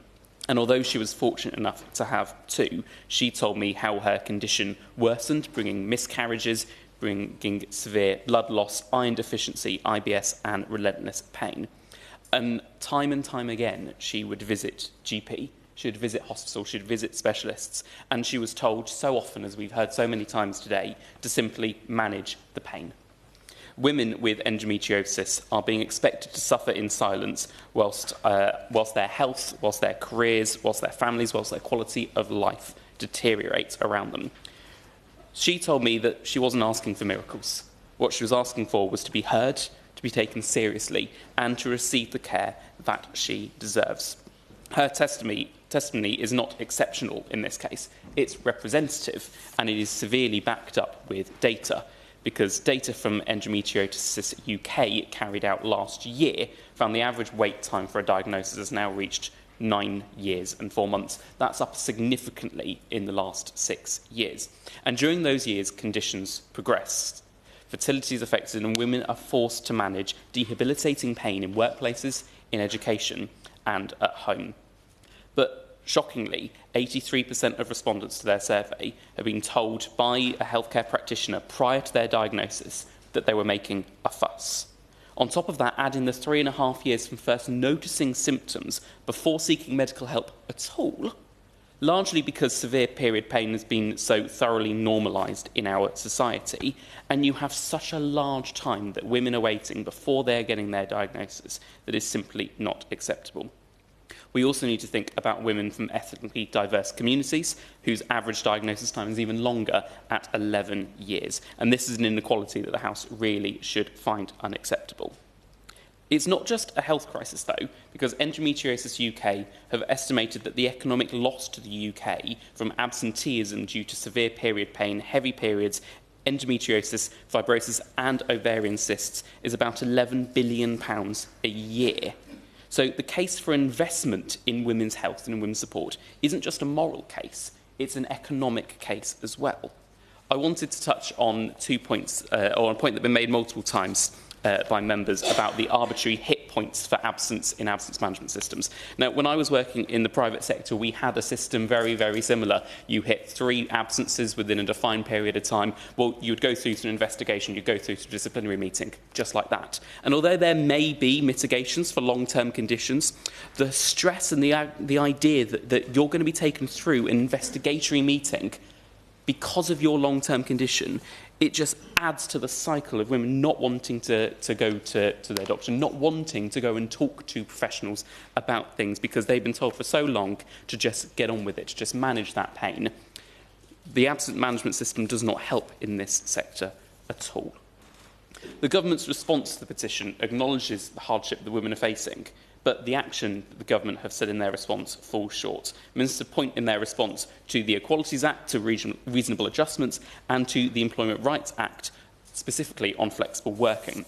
And although she was fortunate enough to have two, she told me how her condition worsened, bringing miscarriages, bringing severe blood loss, iron deficiency, IBS and relentless pain. And time again, she would visit GP, She'd visit hospitals, she'd visit specialists, and she was told so often, as we've heard so many times today, to simply manage the pain. Women with endometriosis are being expected to suffer in silence whilst their health, whilst their careers, whilst their families, whilst their quality of life deteriorates around them. She told me that she wasn't asking for miracles. What she was asking for was to be heard, to be taken seriously, and to receive the care that she deserves. Her testimony is not exceptional in this case. It's representative, and it is severely backed up with data, because data from Endometriosis UK carried out last year found the average wait time for a diagnosis has now reached 9 years and 4 months. That's up significantly in the last 6 years. And during those years, conditions progressed. Fertility is affected, and women are forced to manage debilitating pain in workplaces, in education, and at home. But shockingly, 83% of respondents to their survey have been told by a healthcare practitioner prior to their diagnosis that they were making a fuss. On top of that, add in the 3.5 years from first noticing symptoms before seeking medical help at all, largely because severe period pain has been so thoroughly normalised in our society, and you have such a large time that women are waiting before they're getting their diagnosis that is simply not acceptable. We also need to think about women from ethnically diverse communities whose average diagnosis time is even longer at 11 years. And this is an inequality that the House really should find unacceptable. It's not just a health crisis, though, because Endometriosis UK have estimated that the economic loss to the UK from absenteeism due to severe period pain, heavy periods, endometriosis, fibrosis and ovarian cysts is about £11 billion a year. So the case for investment in women's health and in women's support isn't just a moral case, it's an economic case as well. I wanted to touch on 2 points, or a point that's been made multiple times by members about the arbitrary hit points for absence in absence management systems. Now, when I was working in the private sector, we had a system very, very similar. You hit 3 absences within a defined period of time. Well, you'd go through to an investigation, you'd go through to a disciplinary meeting, just like that. And although there may be mitigations for long-term conditions, the stress and the idea that you're going to be taken through an investigatory meeting because of your long-term condition, it just adds to the cycle of women not wanting to go to their doctor, not wanting to go and talk to professionals about things because they've been told for so long to just get on with it, to just manage that pain. The absence management system does not help in this sector at all. The government's response to the petition acknowledges the hardship that women are facing, but the action that the government have said in their response falls short. Ministers point in their response to the Equalities Act, to reasonable adjustments, and to the Employment Rights Act, specifically on flexible working.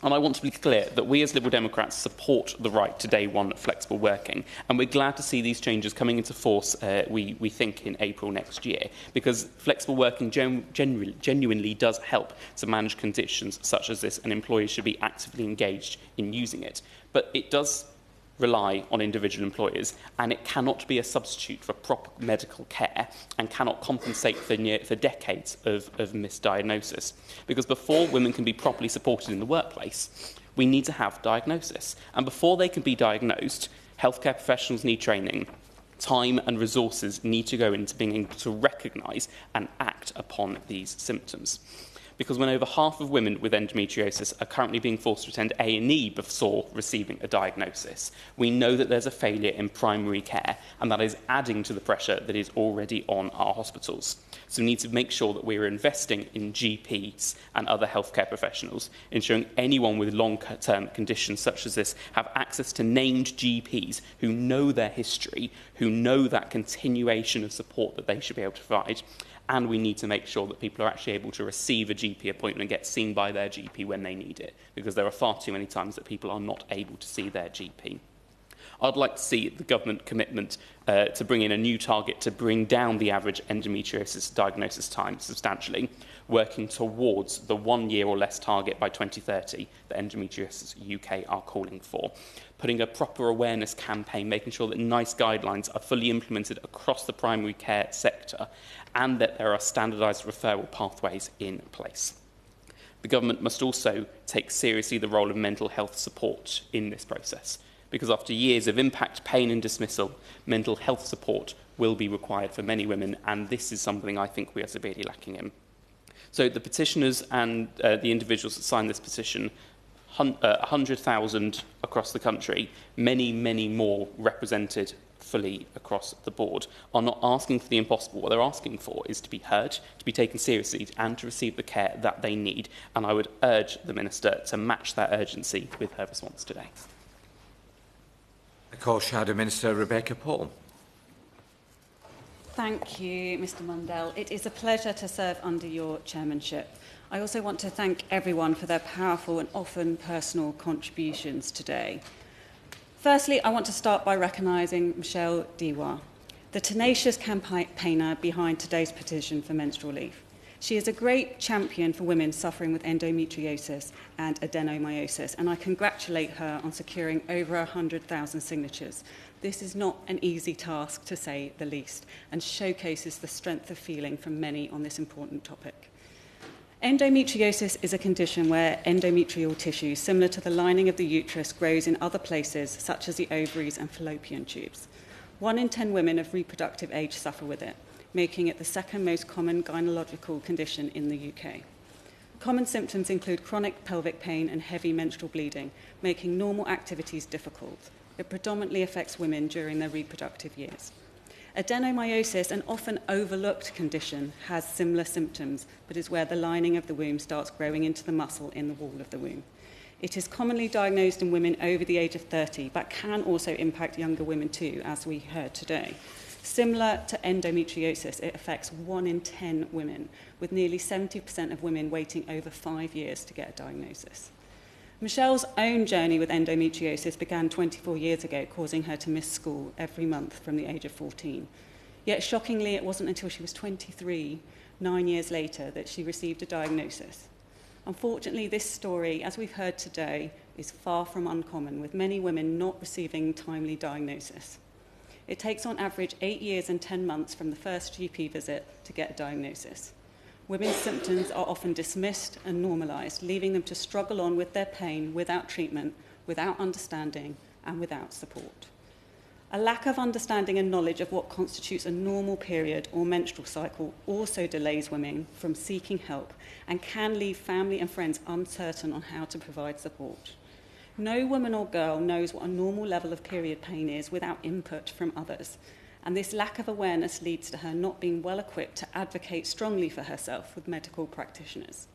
And I want to be clear that we as Liberal Democrats support the right to day one flexible working, and we're glad to see these changes coming into force, we think, in April next year, because flexible working genuinely does help to manage conditions such as this, and employers should be actively engaged in using it. But it does rely on individual employers, and it cannot be a substitute for proper medical care and cannot compensate for decades of misdiagnosis. Because before women can be properly supported in the workplace, we need to have diagnosis. And before they can be diagnosed, healthcare professionals need training. Time and resources need to go into being able to recognise and act upon these symptoms. Because when over half of women with endometriosis are currently being forced to attend A&E before receiving a diagnosis, we know that there's a failure in primary care, and that is adding to the pressure that is already on our hospitals. So we need to make sure that we're investing in GPs and other healthcare professionals, ensuring anyone with long-term conditions such as this have access to named GPs who know their history, who know that continuation of support that they should be able to provide. And we need to make sure that people are actually able to receive a GP appointment and get seen by their GP when they need it, because there are far too many times that people are not able to see their GP. I'd like to see the government commitment to bring in a new target to bring down the average endometriosis diagnosis time substantially, working towards the 1 year or less target by 2030 that Endometriosis UK are calling for. Putting a proper awareness campaign, making sure that NICE guidelines are fully implemented across the primary care sector, and that there are standardised referral pathways in place. The government must also take seriously the role of mental health support in this process. because after years of impact, pain and dismissal, mental health support will be required for many women, and this is something I think we are severely lacking in. So the petitioners and the individuals that signed this petition, 100,000 across the country, many, many more represented fully across the board, are not asking for the impossible. What they're asking for is to be heard, to be taken seriously, and to receive the care that they need. And I would urge the Minister to match that urgency with her response today. I call Shadow Minister Rebecca Paul. Thank you, Mr Mundell. It is a pleasure to serve under your chairmanship. I also want to thank everyone for their powerful and often personal contributions today. Firstly, I want to start by recognising Michelle Diwa, the tenacious campaigner behind today's petition for menstrual leave. She is a great champion for women suffering with endometriosis and adenomyosis, and I congratulate her on securing over 100,000 signatures. This is not an easy task, to say the least, and showcases the strength of feeling from many on this important topic. Endometriosis is a condition where endometrial tissue, similar to the lining of the uterus, grows in other places, such as the ovaries and fallopian tubes. 1 in 10 women of reproductive age suffer with it, making it the second most common gynecological condition in the UK. Common symptoms include chronic pelvic pain and heavy menstrual bleeding, making normal activities difficult. It predominantly affects women during their reproductive years. Adenomyosis, an often overlooked condition, has similar symptoms, but is where the lining of the womb starts growing into the muscle in the wall of the womb. It is commonly diagnosed in women over the age of 30, but can also impact younger women too, as we heard today. Similar to endometriosis, it affects 1 in 10 women, with nearly 70% of women waiting over 5 years to get a diagnosis. Michelle's own journey with endometriosis began 24 years ago, causing her to miss school every month from the age of 14. Yet, shockingly, it wasn't until she was 23, 9 years later, that she received a diagnosis. Unfortunately, this story, as we've heard today, is far from uncommon, with many women not receiving timely diagnosis. It takes on average 8 years and 10 months from the first GP visit to get a diagnosis. Women's symptoms are often dismissed and normalised, leaving them to struggle on with their pain without treatment, without understanding, and without support. A lack of understanding and knowledge of what constitutes a normal period or menstrual cycle also delays women from seeking help and can leave family and friends uncertain on how to provide support. No woman or girl knows what a normal level of period pain is without input from others. And this lack of awareness leads to her not being well equipped to advocate strongly for herself with medical practitioners.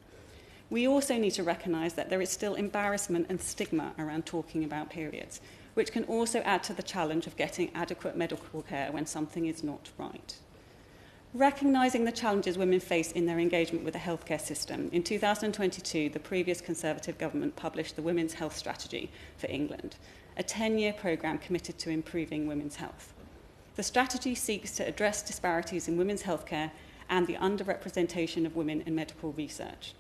We also need to recognise that there is still embarrassment and stigma around talking about periods, which can also add to the challenge of getting adequate medical care when something is not right. Recognising the challenges women face in their engagement with the healthcare system, in 2022, the previous Conservative government published the Women's Health Strategy for England, a 10-year programme committed to improving women's health. The strategy seeks to address disparities in women's healthcare and the underrepresentation of women in medical research.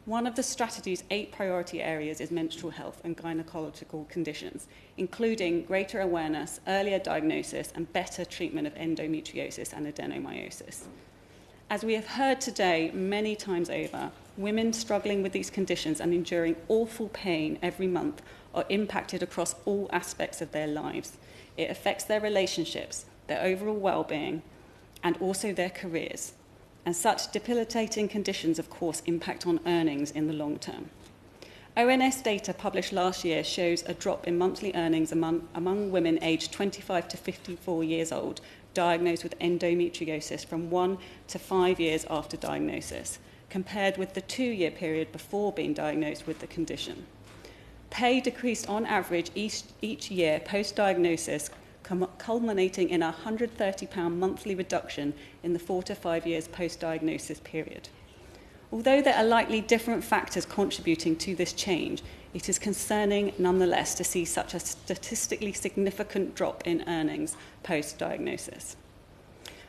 One of the strategy's 8 priority areas is menstrual health and gynecological conditions, including greater awareness, earlier diagnosis, and better treatment of endometriosis and adenomyosis. As we have heard today many times over, women struggling with these conditions and enduring awful pain every month are impacted across all aspects of their lives. It affects their relationships, their overall well-being, and also their careers. And such debilitating conditions, of course, impact on earnings in the long term. ONS data published last year shows a drop in monthly earnings among women aged 25 to 54 years old diagnosed with endometriosis from 1 to 5 years after diagnosis, compared with the 2-year period before being diagnosed with the condition. Pay decreased on average each year post-diagnosis, culminating in a £130 monthly reduction in the 4 to 5 years post-diagnosis period. Although there are likely different factors contributing to this change, it is concerning nonetheless to see such a statistically significant drop in earnings post-diagnosis.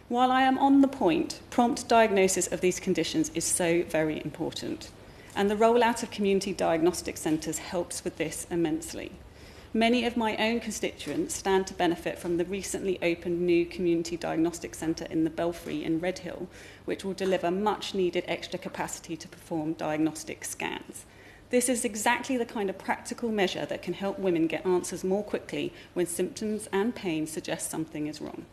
While I am on the point, prompt diagnosis of these conditions is so very important, and the rollout of community diagnostic centres helps with this immensely. Many of my own constituents stand to benefit from the recently opened new community diagnostic centre in the Belfry in Redhill, which will deliver much needed extra capacity to perform diagnostic scans. This is exactly the kind of practical measure that can help women get answers more quickly when symptoms and pain suggest something is wrong.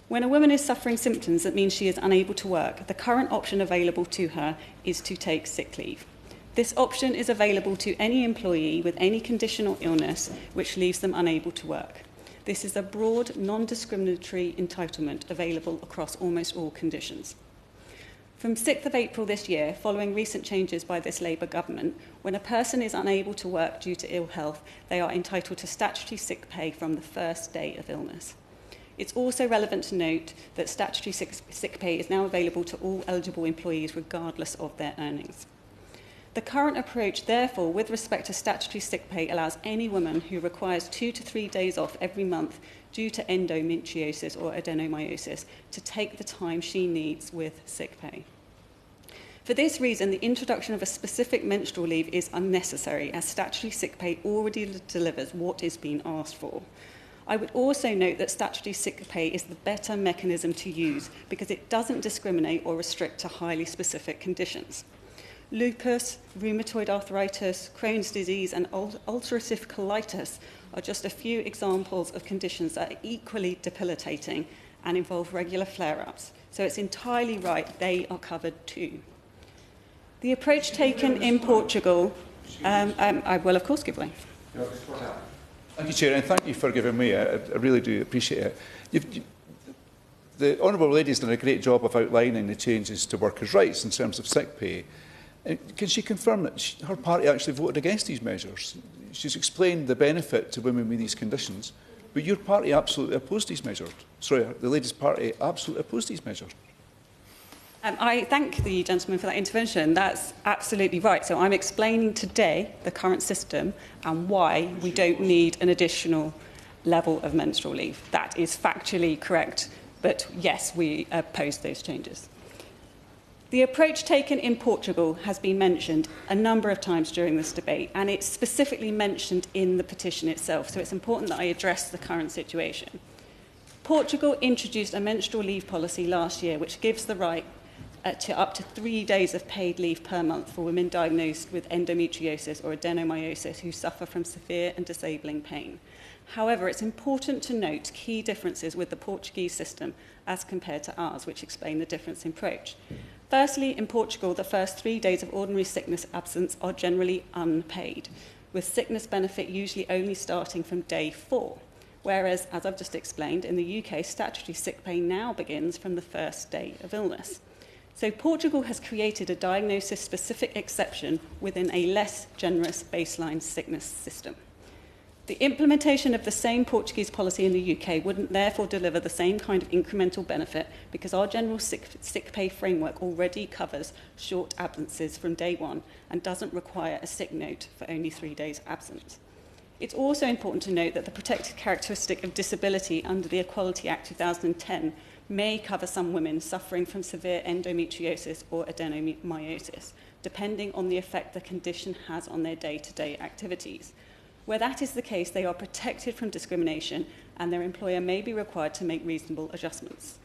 When a woman is suffering symptoms that mean she is unable to work, the current option available to her is to take sick leave. This option is available to any employee with any condition or illness which leaves them unable to work. This is a broad, non-discriminatory entitlement available across almost all conditions. From 6th of April this year, following recent changes by this Labour government, when a person is unable to work due to ill health, they are entitled to statutory sick pay from the first day of illness. It's also relevant to note that statutory sick pay is now available to all eligible employees regardless of their earnings. The current approach, therefore, with respect to statutory sick pay, allows any woman who requires 2 to 3 days off every month due to endometriosis or adenomyosis to take the time she needs with sick pay. For this reason, the introduction of a specific menstrual leave is unnecessary, as statutory sick pay already delivers what is being asked for. I would also note that statutory sick pay is the better mechanism to use because it doesn't discriminate or restrict to highly specific conditions. Lupus, rheumatoid arthritis, Crohn's disease and ulcerative colitis are just a few examples of conditions that are equally debilitating and involve regular flare-ups. So it's entirely right they are covered too. The approach taken in Portugal, I will of course give way. Thank you, Chair, and thank you for giving me. I really do appreciate it. The Honourable Lady has done a great job of outlining the changes to workers' rights in terms of sick pay. Can she confirm that her party actually voted against these measures? She's explained the benefit to women with these conditions, but your party absolutely opposed these measures. Sorry, the lady's party absolutely opposed these measures. I thank the gentleman for that intervention. That's absolutely right. So I'm explaining today the current system and why we don't need an additional level of menstrual leave. That is factually correct, but yes, we oppose those changes. The approach taken in Portugal has been mentioned a number of times during this debate, and it's specifically mentioned in the petition itself, so it's important that I address the current situation. Portugal introduced a menstrual leave policy last year which gives the right to up to 3 days of paid leave per month for women diagnosed with endometriosis or adenomyosis who suffer from severe and disabling pain. However, it's important to note key differences with the Portuguese system as compared to ours, which explain the difference in approach. Firstly, in Portugal, the first 3 days of ordinary sickness absence are generally unpaid, with sickness benefit usually only starting from day 4. Whereas, as I've just explained, in the UK, statutory sick pay now begins from the first day of illness. So Portugal has created a diagnosis-specific exception within a less generous baseline sickness system. The implementation of the same Portuguese policy in the UK wouldn't therefore deliver the same kind of incremental benefit because our general sick pay framework already covers short absences from day 1 and doesn't require a sick note for only 3 days absence. It's also important to note that the protected characteristic of disability under the Equality Act 2010 may cover some women suffering from severe endometriosis or adenomyosis, depending on the effect the condition has on their day-to-day activities. Where that is the case, they are protected from discrimination and their employer may be required to make reasonable adjustments.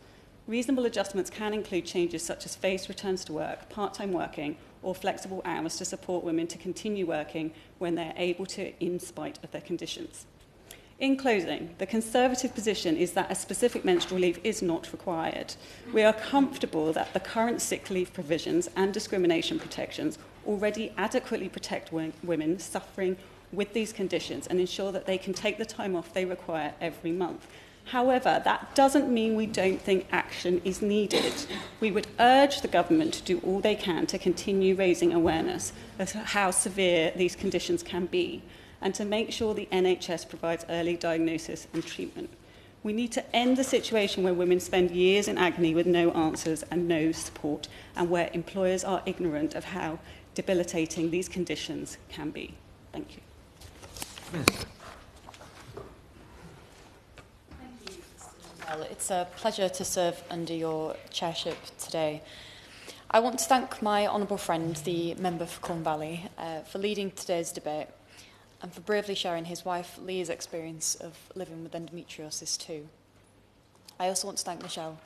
Reasonable adjustments can include changes such as phased returns to work, part-time working, or flexible hours to support women to continue working when they are able to in spite of their conditions. In closing, the Conservative position is that a specific menstrual leave is not required. We are comfortable that the current sick leave provisions and discrimination protections already adequately protect women suffering with these conditions and ensure that they can take the time off they require every month. However, that doesn't mean we don't think action is needed. We would urge the government to do all they can to continue raising awareness of how severe these conditions can be and to make sure the NHS provides early diagnosis and treatment. We need to end the situation where women spend years in agony with no answers and no support, and where employers are ignorant of how debilitating these conditions can be. Thank you. Well, it's a pleasure to serve under your chairship today. I want to thank my honourable friend, the member for Colne Valley, for leading today's debate and for bravely sharing his wife Leah's experience of living with endometriosis too. I also want to thank Michelle,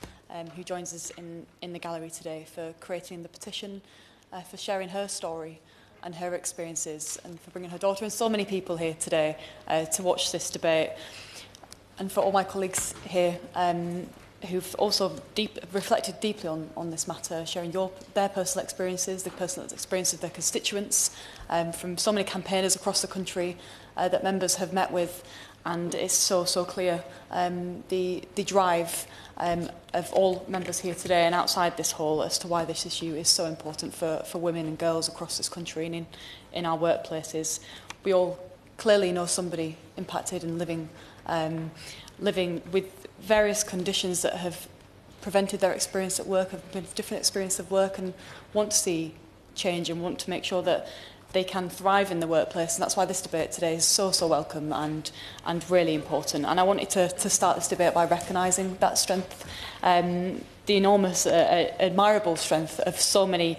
who joins us in the gallery today, for creating the petition, for sharing her story and her experiences, and for bringing her daughter and so many people here today to watch this debate. And for all my colleagues here who've also reflected deeply on this matter, sharing their personal experiences, the personal experience of their constituents, from so many campaigners across the country that members have met with. And it's so clear the drive of all members here today and outside this hall as to why this issue is so important for women and girls across this country and in our workplaces. We all clearly know somebody impacted and living with various conditions that have prevented their experience at work, have been a different experience of work, and want to see change and want to make sure that they can thrive in the workplace. And that's why this debate today is so welcome and really important. And I wanted to start this debate by recognising that strength, the enormous, admirable strength of so many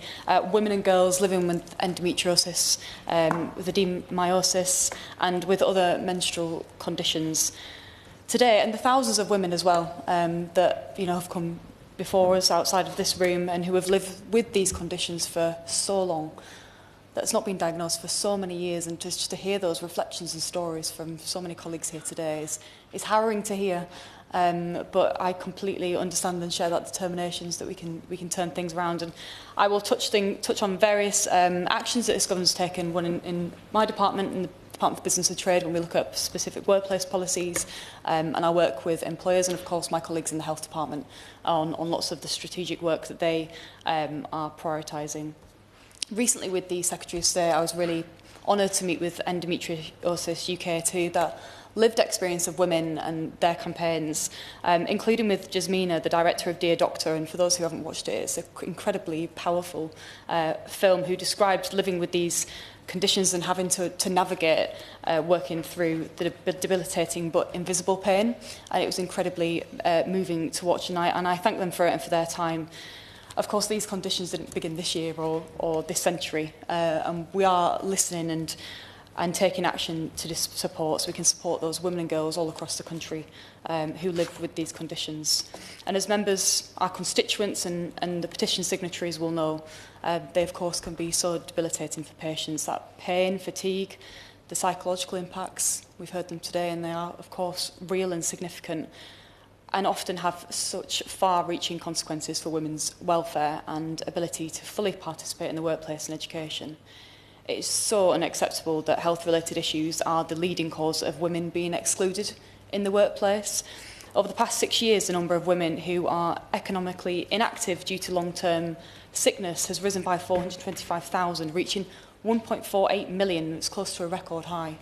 women and girls living with endometriosis, with adenomyosis, and with other menstrual conditions today, and the thousands of women as well that have come before us outside of this room and who have lived with these conditions for so long, that's not been diagnosed for so many years, and just to hear those reflections and stories from so many colleagues here today is harrowing to hear. But I completely understand and share that determinations that we can turn things around. And I will touch on various actions that this government's taken. One in my department, in the Department for Business and Trade, when we look at specific workplace policies, and I work with employers and, of course, my colleagues in the Health Department on lots of the strategic work that they are prioritising. Recently, with the Secretary of State, I was really honoured to meet with Endometriosis UK too, that lived experience of women and their campaigns, including with Jasmina, the director of Dear Doctor. And for those who haven't watched it, it's an incredibly powerful film who described living with these conditions and having to navigate working through the debilitating but invisible pain. And it was incredibly moving to watch, and I thank them for it and for their time. Of course, these conditions didn't begin this year or this century, and we are listening and taking action to support, so we can support those women and girls all across the country who live with these conditions. And as members, our constituents and the petition signatories will know, they of course can be so debilitating for patients. That pain, fatigue, the psychological impacts, we've heard them today, and they are of course real and significant, and often have such far-reaching consequences for women's welfare and ability to fully participate in the workplace and education. It is so unacceptable that health-related issues are the leading cause of women being excluded in the workplace. Over the past 6 years, the number of women who are economically inactive due to long-term sickness has risen by 425,000, reaching 1.48 million. It's close to a record high.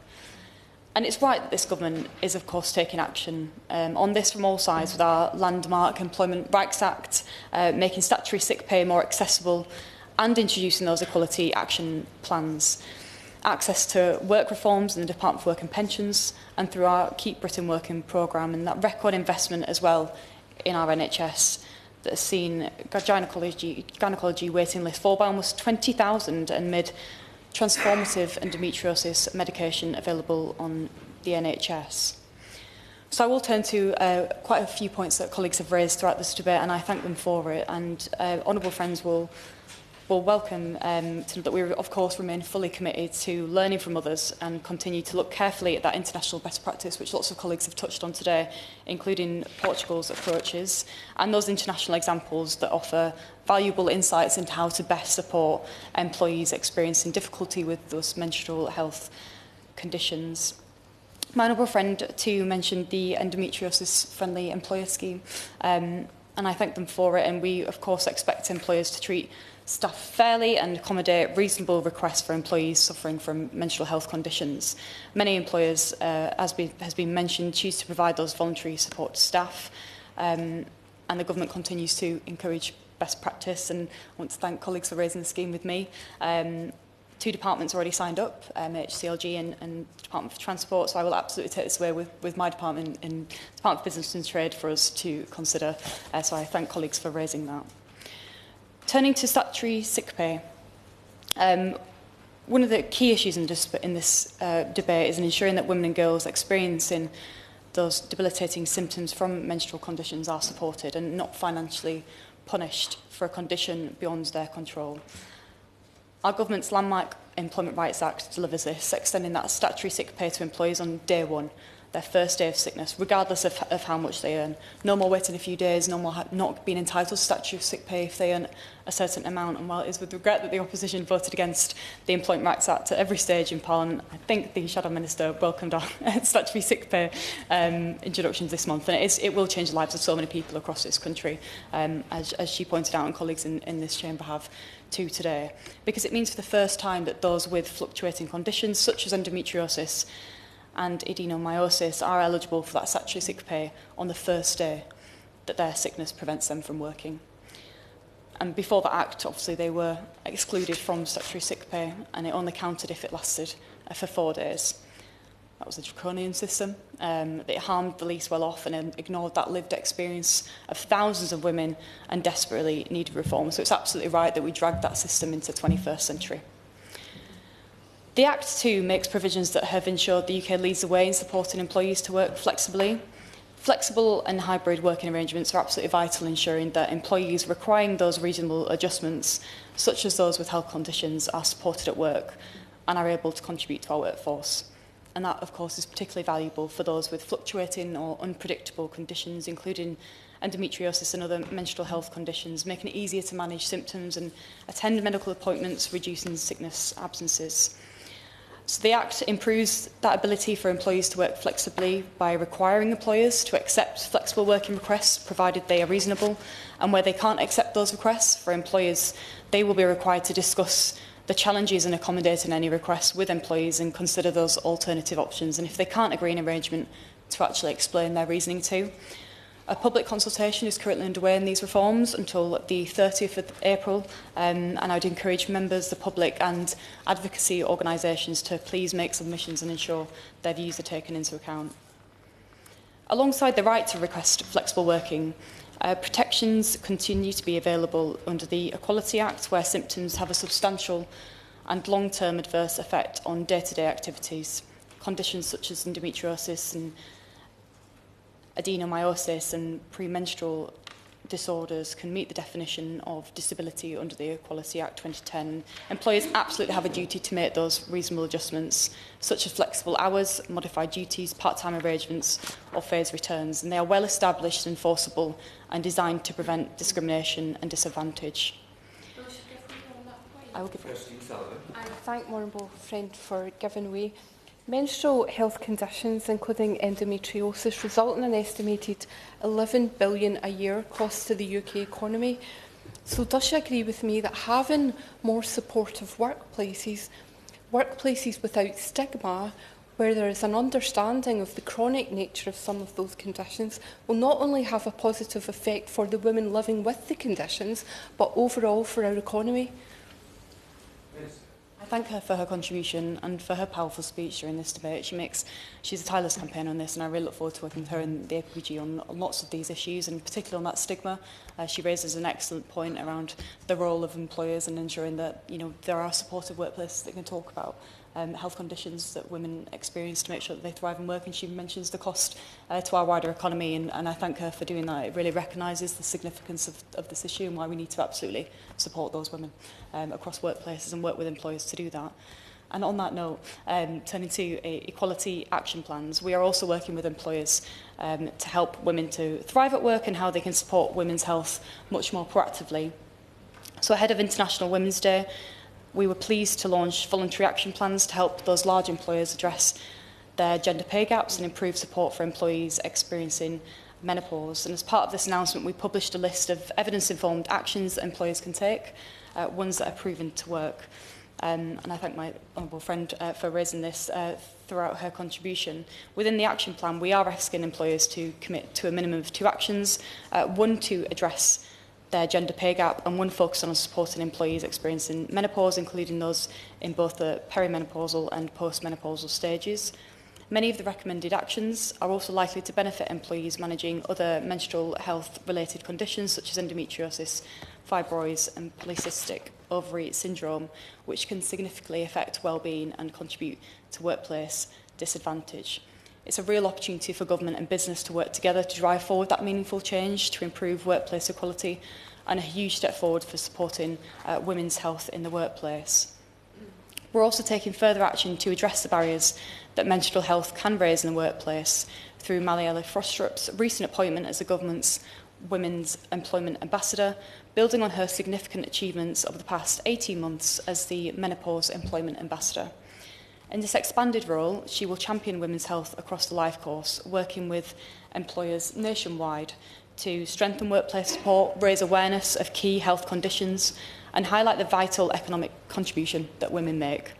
And it's right that this government is, of course, taking action on this from all sides with our landmark Employment Rights Act, making statutory sick pay more accessible and introducing those equality action plans, access to work reforms in the Department for Work and Pensions, and through our Keep Britain Working programme, and that record investment as well in our NHS that has seen gynaecology waiting lists fall by almost 20,000 and made transformative endometriosis medication available on the NHS. So I will turn to quite a few points that colleagues have raised throughout this debate, and I thank them for it. And honourable friends will welcome to know that we, of course, remain fully committed to learning from others and continue to look carefully at that international best practice, which lots of colleagues have touched on today, including Portugal's approaches and those international examples that offer valuable insights into how to best support employees experiencing difficulty with those menstrual health conditions. My honourable friend too mentioned the endometriosis-friendly employer scheme, and I thank them for it. And we, of course, expect employers to treat staff fairly and accommodate reasonable requests for employees suffering from menstrual health conditions. Many employers, as has been mentioned, choose to provide those voluntary support to staff, and the government continues to encourage best practice. And I want to thank colleagues for raising the scheme with me. 2 departments already signed up, HCLG and Department for Transport, so I will absolutely take this away with my department in Department for Business and Trade for us to consider. So I thank colleagues for raising that. Turning to statutory sick pay, one of the key issues in this debate is in ensuring that women and girls experiencing those debilitating symptoms from menstrual conditions are supported and not financially punished for a condition beyond their control. Our government's landmark Employment Rights Act delivers this, extending that statutory sick pay to employees on day one, their first day of sickness, regardless of how much they earn. No more waiting a few days, no more not being entitled to statutory sick pay if they earn a certain amount. And while it is with regret that the opposition voted against the Employment Rights Act at every stage in Parliament, I think the Shadow Minister welcomed our statutory sick pay introductions this month. And it will change the lives of so many people across this country, as she pointed out, and colleagues in this chamber have too today. Because it means for the first time that those with fluctuating conditions, such as endometriosis and adenomyosis, are eligible for that statutory sick pay on the first day that their sickness prevents them from working. And before that act, obviously, they were excluded from statutory sick pay, and it only counted if it lasted for 4 days. That was a draconian system. It harmed the least well-off and ignored that lived experience of thousands of women and desperately needed reform. So it's absolutely right that we dragged that system into the 21st century. The Act, too, makes provisions that have ensured the UK leads the way in supporting employees to work flexibly. Flexible and hybrid working arrangements are absolutely vital in ensuring that employees requiring those reasonable adjustments, such as those with health conditions, are supported at work and are able to contribute to our workforce. And that, of course, is particularly valuable for those with fluctuating or unpredictable conditions, including endometriosis and other menstrual health conditions, making it easier to manage symptoms and attend medical appointments, reducing sickness absences. So the Act improves that ability for employees to work flexibly by requiring employers to accept flexible working requests, provided they are reasonable. And where they can't accept those requests, for employers, they will be required to discuss the challenges in accommodating any requests with employees and consider those alternative options. And if they can't agree an arrangement, to actually explain their reasoning too. A public consultation is currently underway in these reforms until the 30th of April, and I would encourage members, the public and advocacy organisations to please make submissions and ensure their views are taken into account. Alongside the right to request flexible working, protections continue to be available under the Equality Act, where symptoms have a substantial and long-term adverse effect on day-to-day activities. Conditions such as endometriosis and adenomyosis and premenstrual disorders can meet the definition of disability under the Equality Act 2010. Employers absolutely have a duty to make those reasonable adjustments, such as flexible hours, modified duties, part-time arrangements or phased returns, and they are well established, enforceable and designed to prevent discrimination and disadvantage. I will give it. I thank my honourable friend for giving way. Menstrual health conditions, including endometriosis, result in an estimated £11 billion a year cost to the UK economy. So does she agree with me that having more supportive workplaces without stigma, where there is an understanding of the chronic nature of some of those conditions, will not only have a positive effect for the women living with the conditions, but overall for our economy? I thank her for her contribution and for her powerful speech during this debate. She's a tireless campaigner on this, and I really look forward to working with her in the APG on lots of these issues, and particularly on that stigma. She raises an excellent point around the role of employers and ensuring that there are supportive workplaces that can talk about health conditions that women experience to make sure that they thrive and work. And she mentions the cost to our wider economy, and I thank her for doing that. It really recognises the significance of this issue and why we need to absolutely support those women across workplaces and work with employers to do that. And on that note, turning to equality action plans, we are also working with employers to help women to thrive at work and how they can support women's health much more proactively. So ahead of International Women's Day, we were pleased to launch voluntary action plans to help those large employers address their gender pay gaps and improve support for employees experiencing menopause. And as part of this announcement, we published a list of evidence-informed actions that employers can take, ones that are proven to work. And I thank my honourable friend for raising this throughout her contribution. Within the action plan, we are asking employers to commit to a minimum of 2 actions, one to address their gender pay gap and one focused on supporting employees experiencing menopause, including those in both the perimenopausal and postmenopausal stages. Many of the recommended actions are also likely to benefit employees managing other menstrual health-related conditions such as endometriosis, fibroids and polycystic ovary syndrome, which can significantly affect well-being and contribute to workplace disadvantage. It's a real opportunity for government and business to work together to drive forward that meaningful change to improve workplace equality, and a huge step forward for supporting women's health in the workplace. We're also taking further action to address the barriers that menstrual health can raise in the workplace through Mariella Frostrup's recent appointment as the government's Women's Employment Ambassador, building on her significant achievements over the past 18 months as the Menopause Employment Ambassador. In this expanded role, she will champion women's health across the life course, working with employers nationwide to strengthen workplace support, raise awareness of key health conditions, and highlight the vital economic contribution that women make.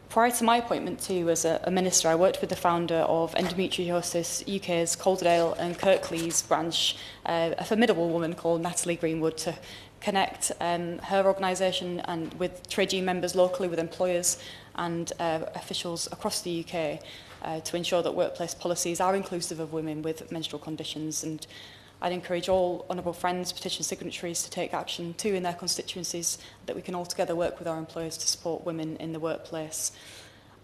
Prior to my appointment too as a minister, I worked with the founder of Endometriosis UK's Calderdale and Kirklees branch, a formidable woman called Natalie Greenwood, to connect her organisation and with trade union members locally, with employers and officials across the UK to ensure that workplace policies are inclusive of women with menstrual conditions. And I'd encourage all honourable friends, petition signatories to take action too in their constituencies, that we can all together work with our employers to support women in the workplace.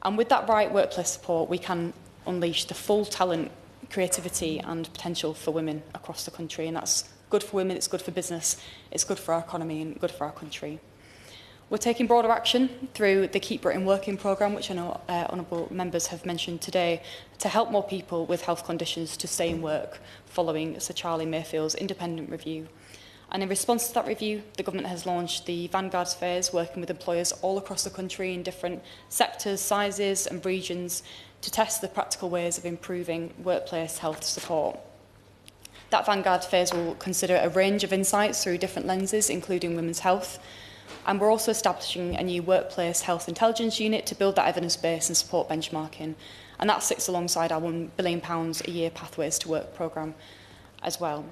And with that right workplace support, we can unleash the full talent, creativity and potential for women across the country. And that's good for women, it's good for business, it's good for our economy and good for our country. We're taking broader action through the Keep Britain Working programme, which I know honourable members have mentioned today, to help more people with health conditions to stay in work following Sir Charlie Mayfield's independent review. And in response to that review, the government has launched the Vanguard Phase, working with employers all across the country in different sectors, sizes and regions to test the practical ways of improving workplace health support. That Vanguard Phase will consider a range of insights through different lenses, including women's health. And we're also establishing a new workplace health intelligence unit to build that evidence base and support benchmarking. And that sits alongside our £1 billion a year Pathways to Work programme as well.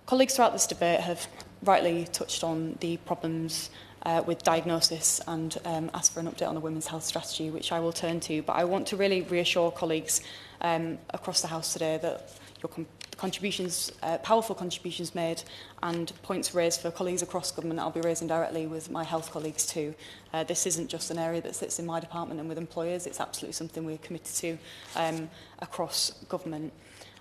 Colleagues throughout this debate have rightly touched on the problems with diagnosis and asked for an update on the women's health strategy, which I will turn to. But I want to really reassure colleagues across the House today that your contributions, powerful contributions made and points raised for colleagues across government, I'll be raising directly with my health colleagues too. This isn't just an area that sits in my department and with employers, it's absolutely something we're committed to across government.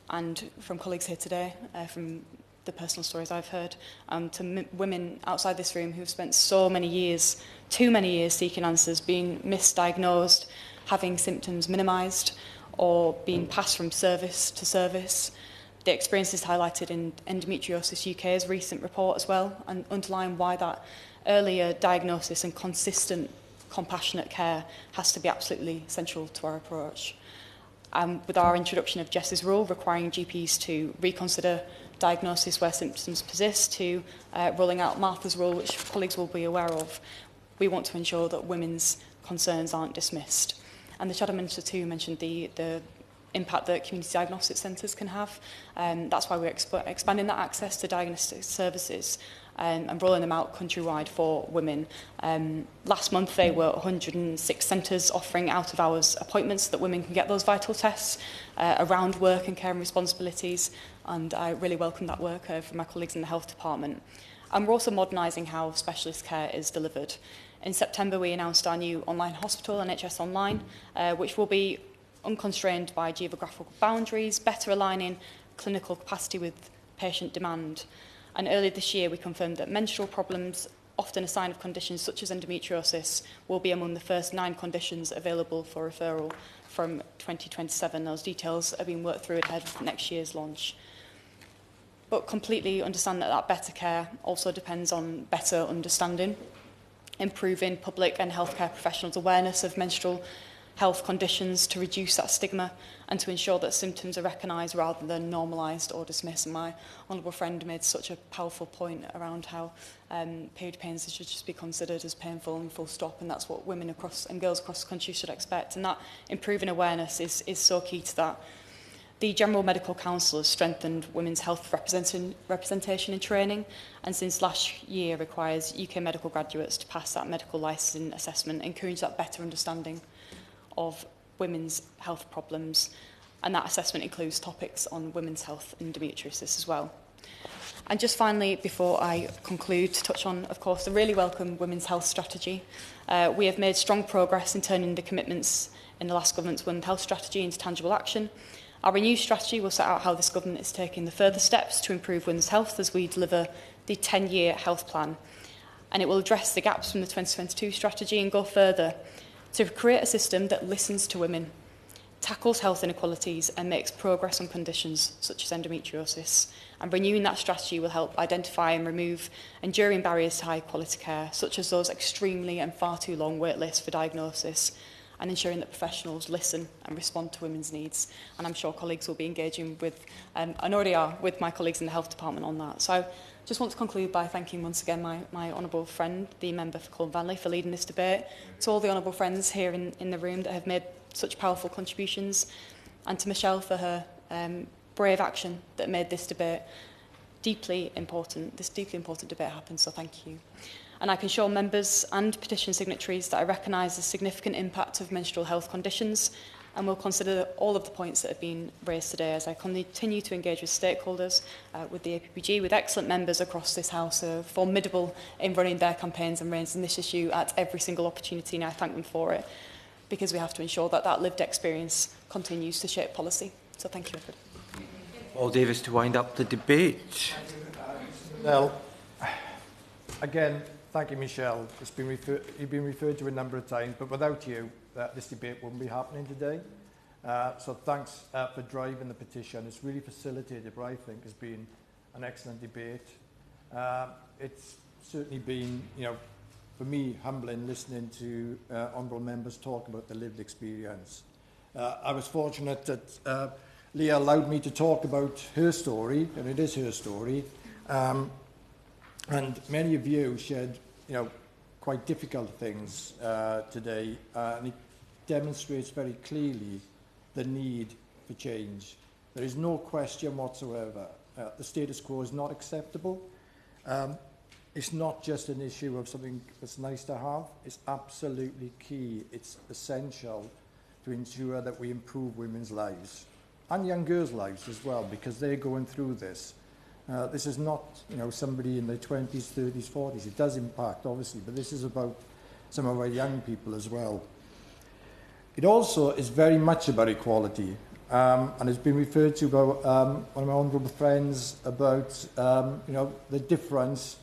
And from colleagues here today, from the personal stories I've heard, to women outside this room who've spent so many years, too many years seeking answers, being misdiagnosed, having symptoms minimised, or being passed from service to service. The experiences highlighted in Endometriosis UK's recent report as well, and underline why that earlier diagnosis and consistent compassionate care has to be absolutely central to our approach. With our introduction of Jess's rule requiring GPs to reconsider diagnosis where symptoms persist, to rolling out Martha's rule, which colleagues will be aware of, we want to ensure that women's concerns aren't dismissed. And the Shadow Minister too mentioned the impact that community diagnostic centres can have. That's why we're expanding that access to diagnostic services and rolling them out countrywide for women. Last month there were 106 centres offering out-of-hours appointments so that women can get those vital tests around work and care and responsibilities, and I really welcome that work from my colleagues in the Health Department. And we're also modernising how specialist care is delivered. In September we announced our new online hospital, NHS Online, which will be unconstrained by geographical boundaries, better aligning clinical capacity with patient demand. And earlier this year, we confirmed that menstrual problems, often a sign of conditions such as endometriosis, will be among the first 9 conditions available for referral from 2027. Those details are being worked through ahead of next year's launch. But completely understand that that better care also depends on better understanding, improving public and healthcare professionals' awareness of menstrual health conditions to reduce that stigma and to ensure that symptoms are recognised rather than normalised or dismissed. And my honourable friend made such a powerful point around how period pains should just be considered as painful and full stop, and that's what women across and girls across the country should expect. And that improving awareness is so key to that. The General Medical Council has strengthened women's health representation and training, and since last year requires UK medical graduates to pass that medical licensing assessment, encourage that better understanding of women's health problems, and that assessment includes topics on women's health and endometriosis as well. And just finally, before I conclude, to touch on, of course, the really welcome women's health strategy. We have made strong progress in turning the commitments in the last government's women's health strategy into tangible action. Our renewed strategy will set out how this government is taking the further steps to improve women's health as we deliver the 10-year health plan. and it will address the gaps from the 2022 strategy and go further to create a system that listens to women, tackles health inequalities and makes progress on conditions such as endometriosis. And renewing that strategy will help identify and remove enduring barriers to high quality care, such as those extremely and far too long wait lists for diagnosis, and ensuring that professionals listen and respond to women's needs. And I'm sure colleagues will be engaging with, and already are, with my colleagues in the Health Department on that. So I just want to conclude by thanking once again my honourable friend, the member for Colne Valley, for leading this debate, to all the honourable friends here in the room that have made such powerful contributions, and to Michelle for her brave action that made this debate deeply important debate happen, so thank you. And I can assure members and petition signatories that I recognise the significant impact of menstrual health conditions and will consider all of the points that have been raised today as I continue to engage with stakeholders, with the APPG, with excellent members across this House who are formidable in running their campaigns and raising this issue at every single opportunity, and I thank them for it, because we have to ensure that that lived experience continues to shape policy. So thank you, everybody. Paul Davis to wind up the debate. Well, again, thank you, Michelle. You've been referred to a number of times, but without you, this debate wouldn't be happening today. So thanks for driving the petition. It's really facilitated what I think has been an excellent debate. It's certainly been, for me, humbling listening to honourable members talk about the lived experience. I was fortunate that Leah allowed me to talk about her story, and it is her story. And many of you shared, quite difficult things today, and it demonstrates very clearly the need for change. There is no question whatsoever. The status quo is not acceptable. It's not just an issue of something that's nice to have. It's absolutely key. It's essential to ensure that we improve women's lives and young girls' lives as well, because they're going through this. This is not, somebody in their 20s, 30s, 40s. It does impact, obviously, but this is about some of our young people as well. It also is very much about equality, and it's been referred to by one of my honourable friends about, the difference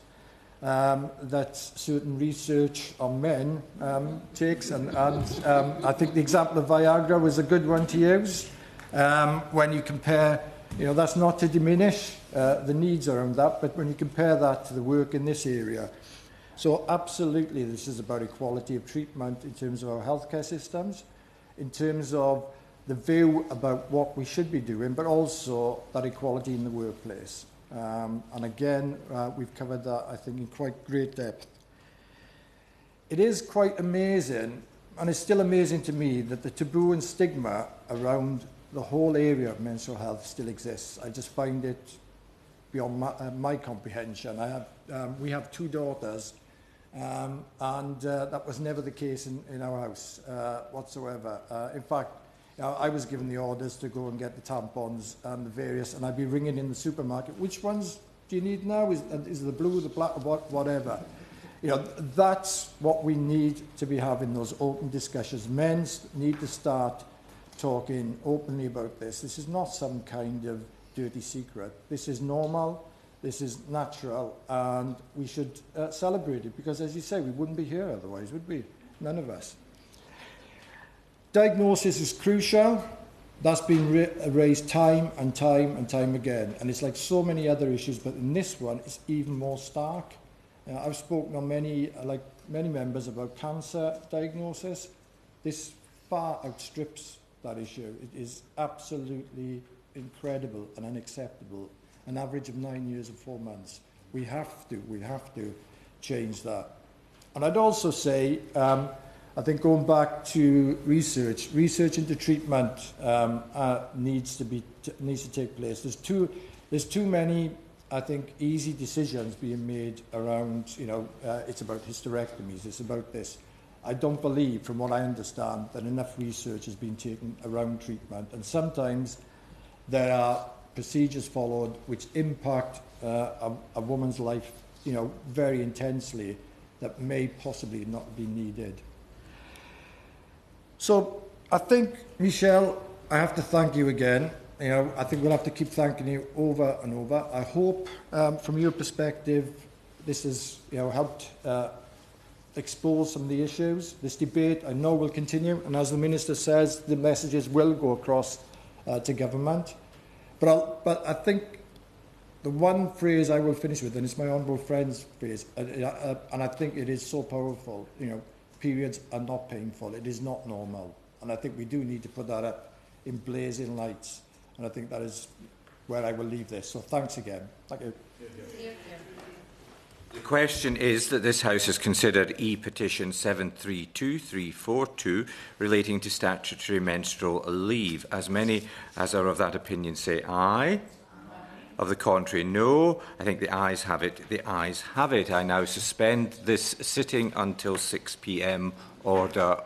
that certain research on men takes, and I think the example of Viagra was a good one to use. When you compare, that's not to diminish the needs around that, but when you compare that to the work in this area. So absolutely this is about equality of treatment in terms of our healthcare systems, in terms of the view about what we should be doing, but also that equality in the workplace. And again, we've covered that, I think, in quite great depth. It is quite amazing, and it's still amazing to me, that the taboo and stigma around the whole area of menstrual health still exists. I just find it beyond my comprehension. We have two daughters, and that was never the case in our house whatsoever. In fact, I was given the orders to go and get the tampons and the various, and I'd be ringing in the supermarket, which ones do you need now? Is the blue, the black, or whatever? That's what we need to be having, those open discussions. Men need to start talking openly about this. This is not some kind of dirty secret. This is normal, this is natural, and we should celebrate it, because, as you say, we wouldn't be here otherwise, would we? None of us. Diagnosis is crucial. That's been raised time and time again, and it's like so many other issues, but in this one, it's even more stark. I've spoken on many members about cancer diagnosis. This far outstrips that issue. It is absolutely incredible and unacceptable. An average of 9 years and 4 months. We have to change that. And I'd also say, I think going back to research into treatment needs to take place. There's too many, I think, easy decisions being made around, it's about hysterectomies, it's about this. I don't believe, from what I understand, that enough research has been taken around treatment, and sometimes there are procedures followed which impact a woman's life, very intensely, that may possibly not be needed. So I think, Michelle, I have to thank you again. I think we'll have to keep thanking you over and over. I hope, from your perspective, this has helped expose some of the issues. This debate, I know, will continue, and as the Minister says, the messages will go across to government. But I think the one phrase I will finish with, and it's my honourable friend's phrase, and I think it is so powerful, periods are not painful, it is not normal. And I think we do need to put that up in blazing lights. And I think that is where I will leave this. So thanks again. Thank you. The question is that this House has considered E-petition 732342 relating to statutory menstrual leave. As many as are of that opinion say aye. Of the contrary, no. I think the ayes have it. The ayes have it. I now suspend this sitting until 6 p.m. Order.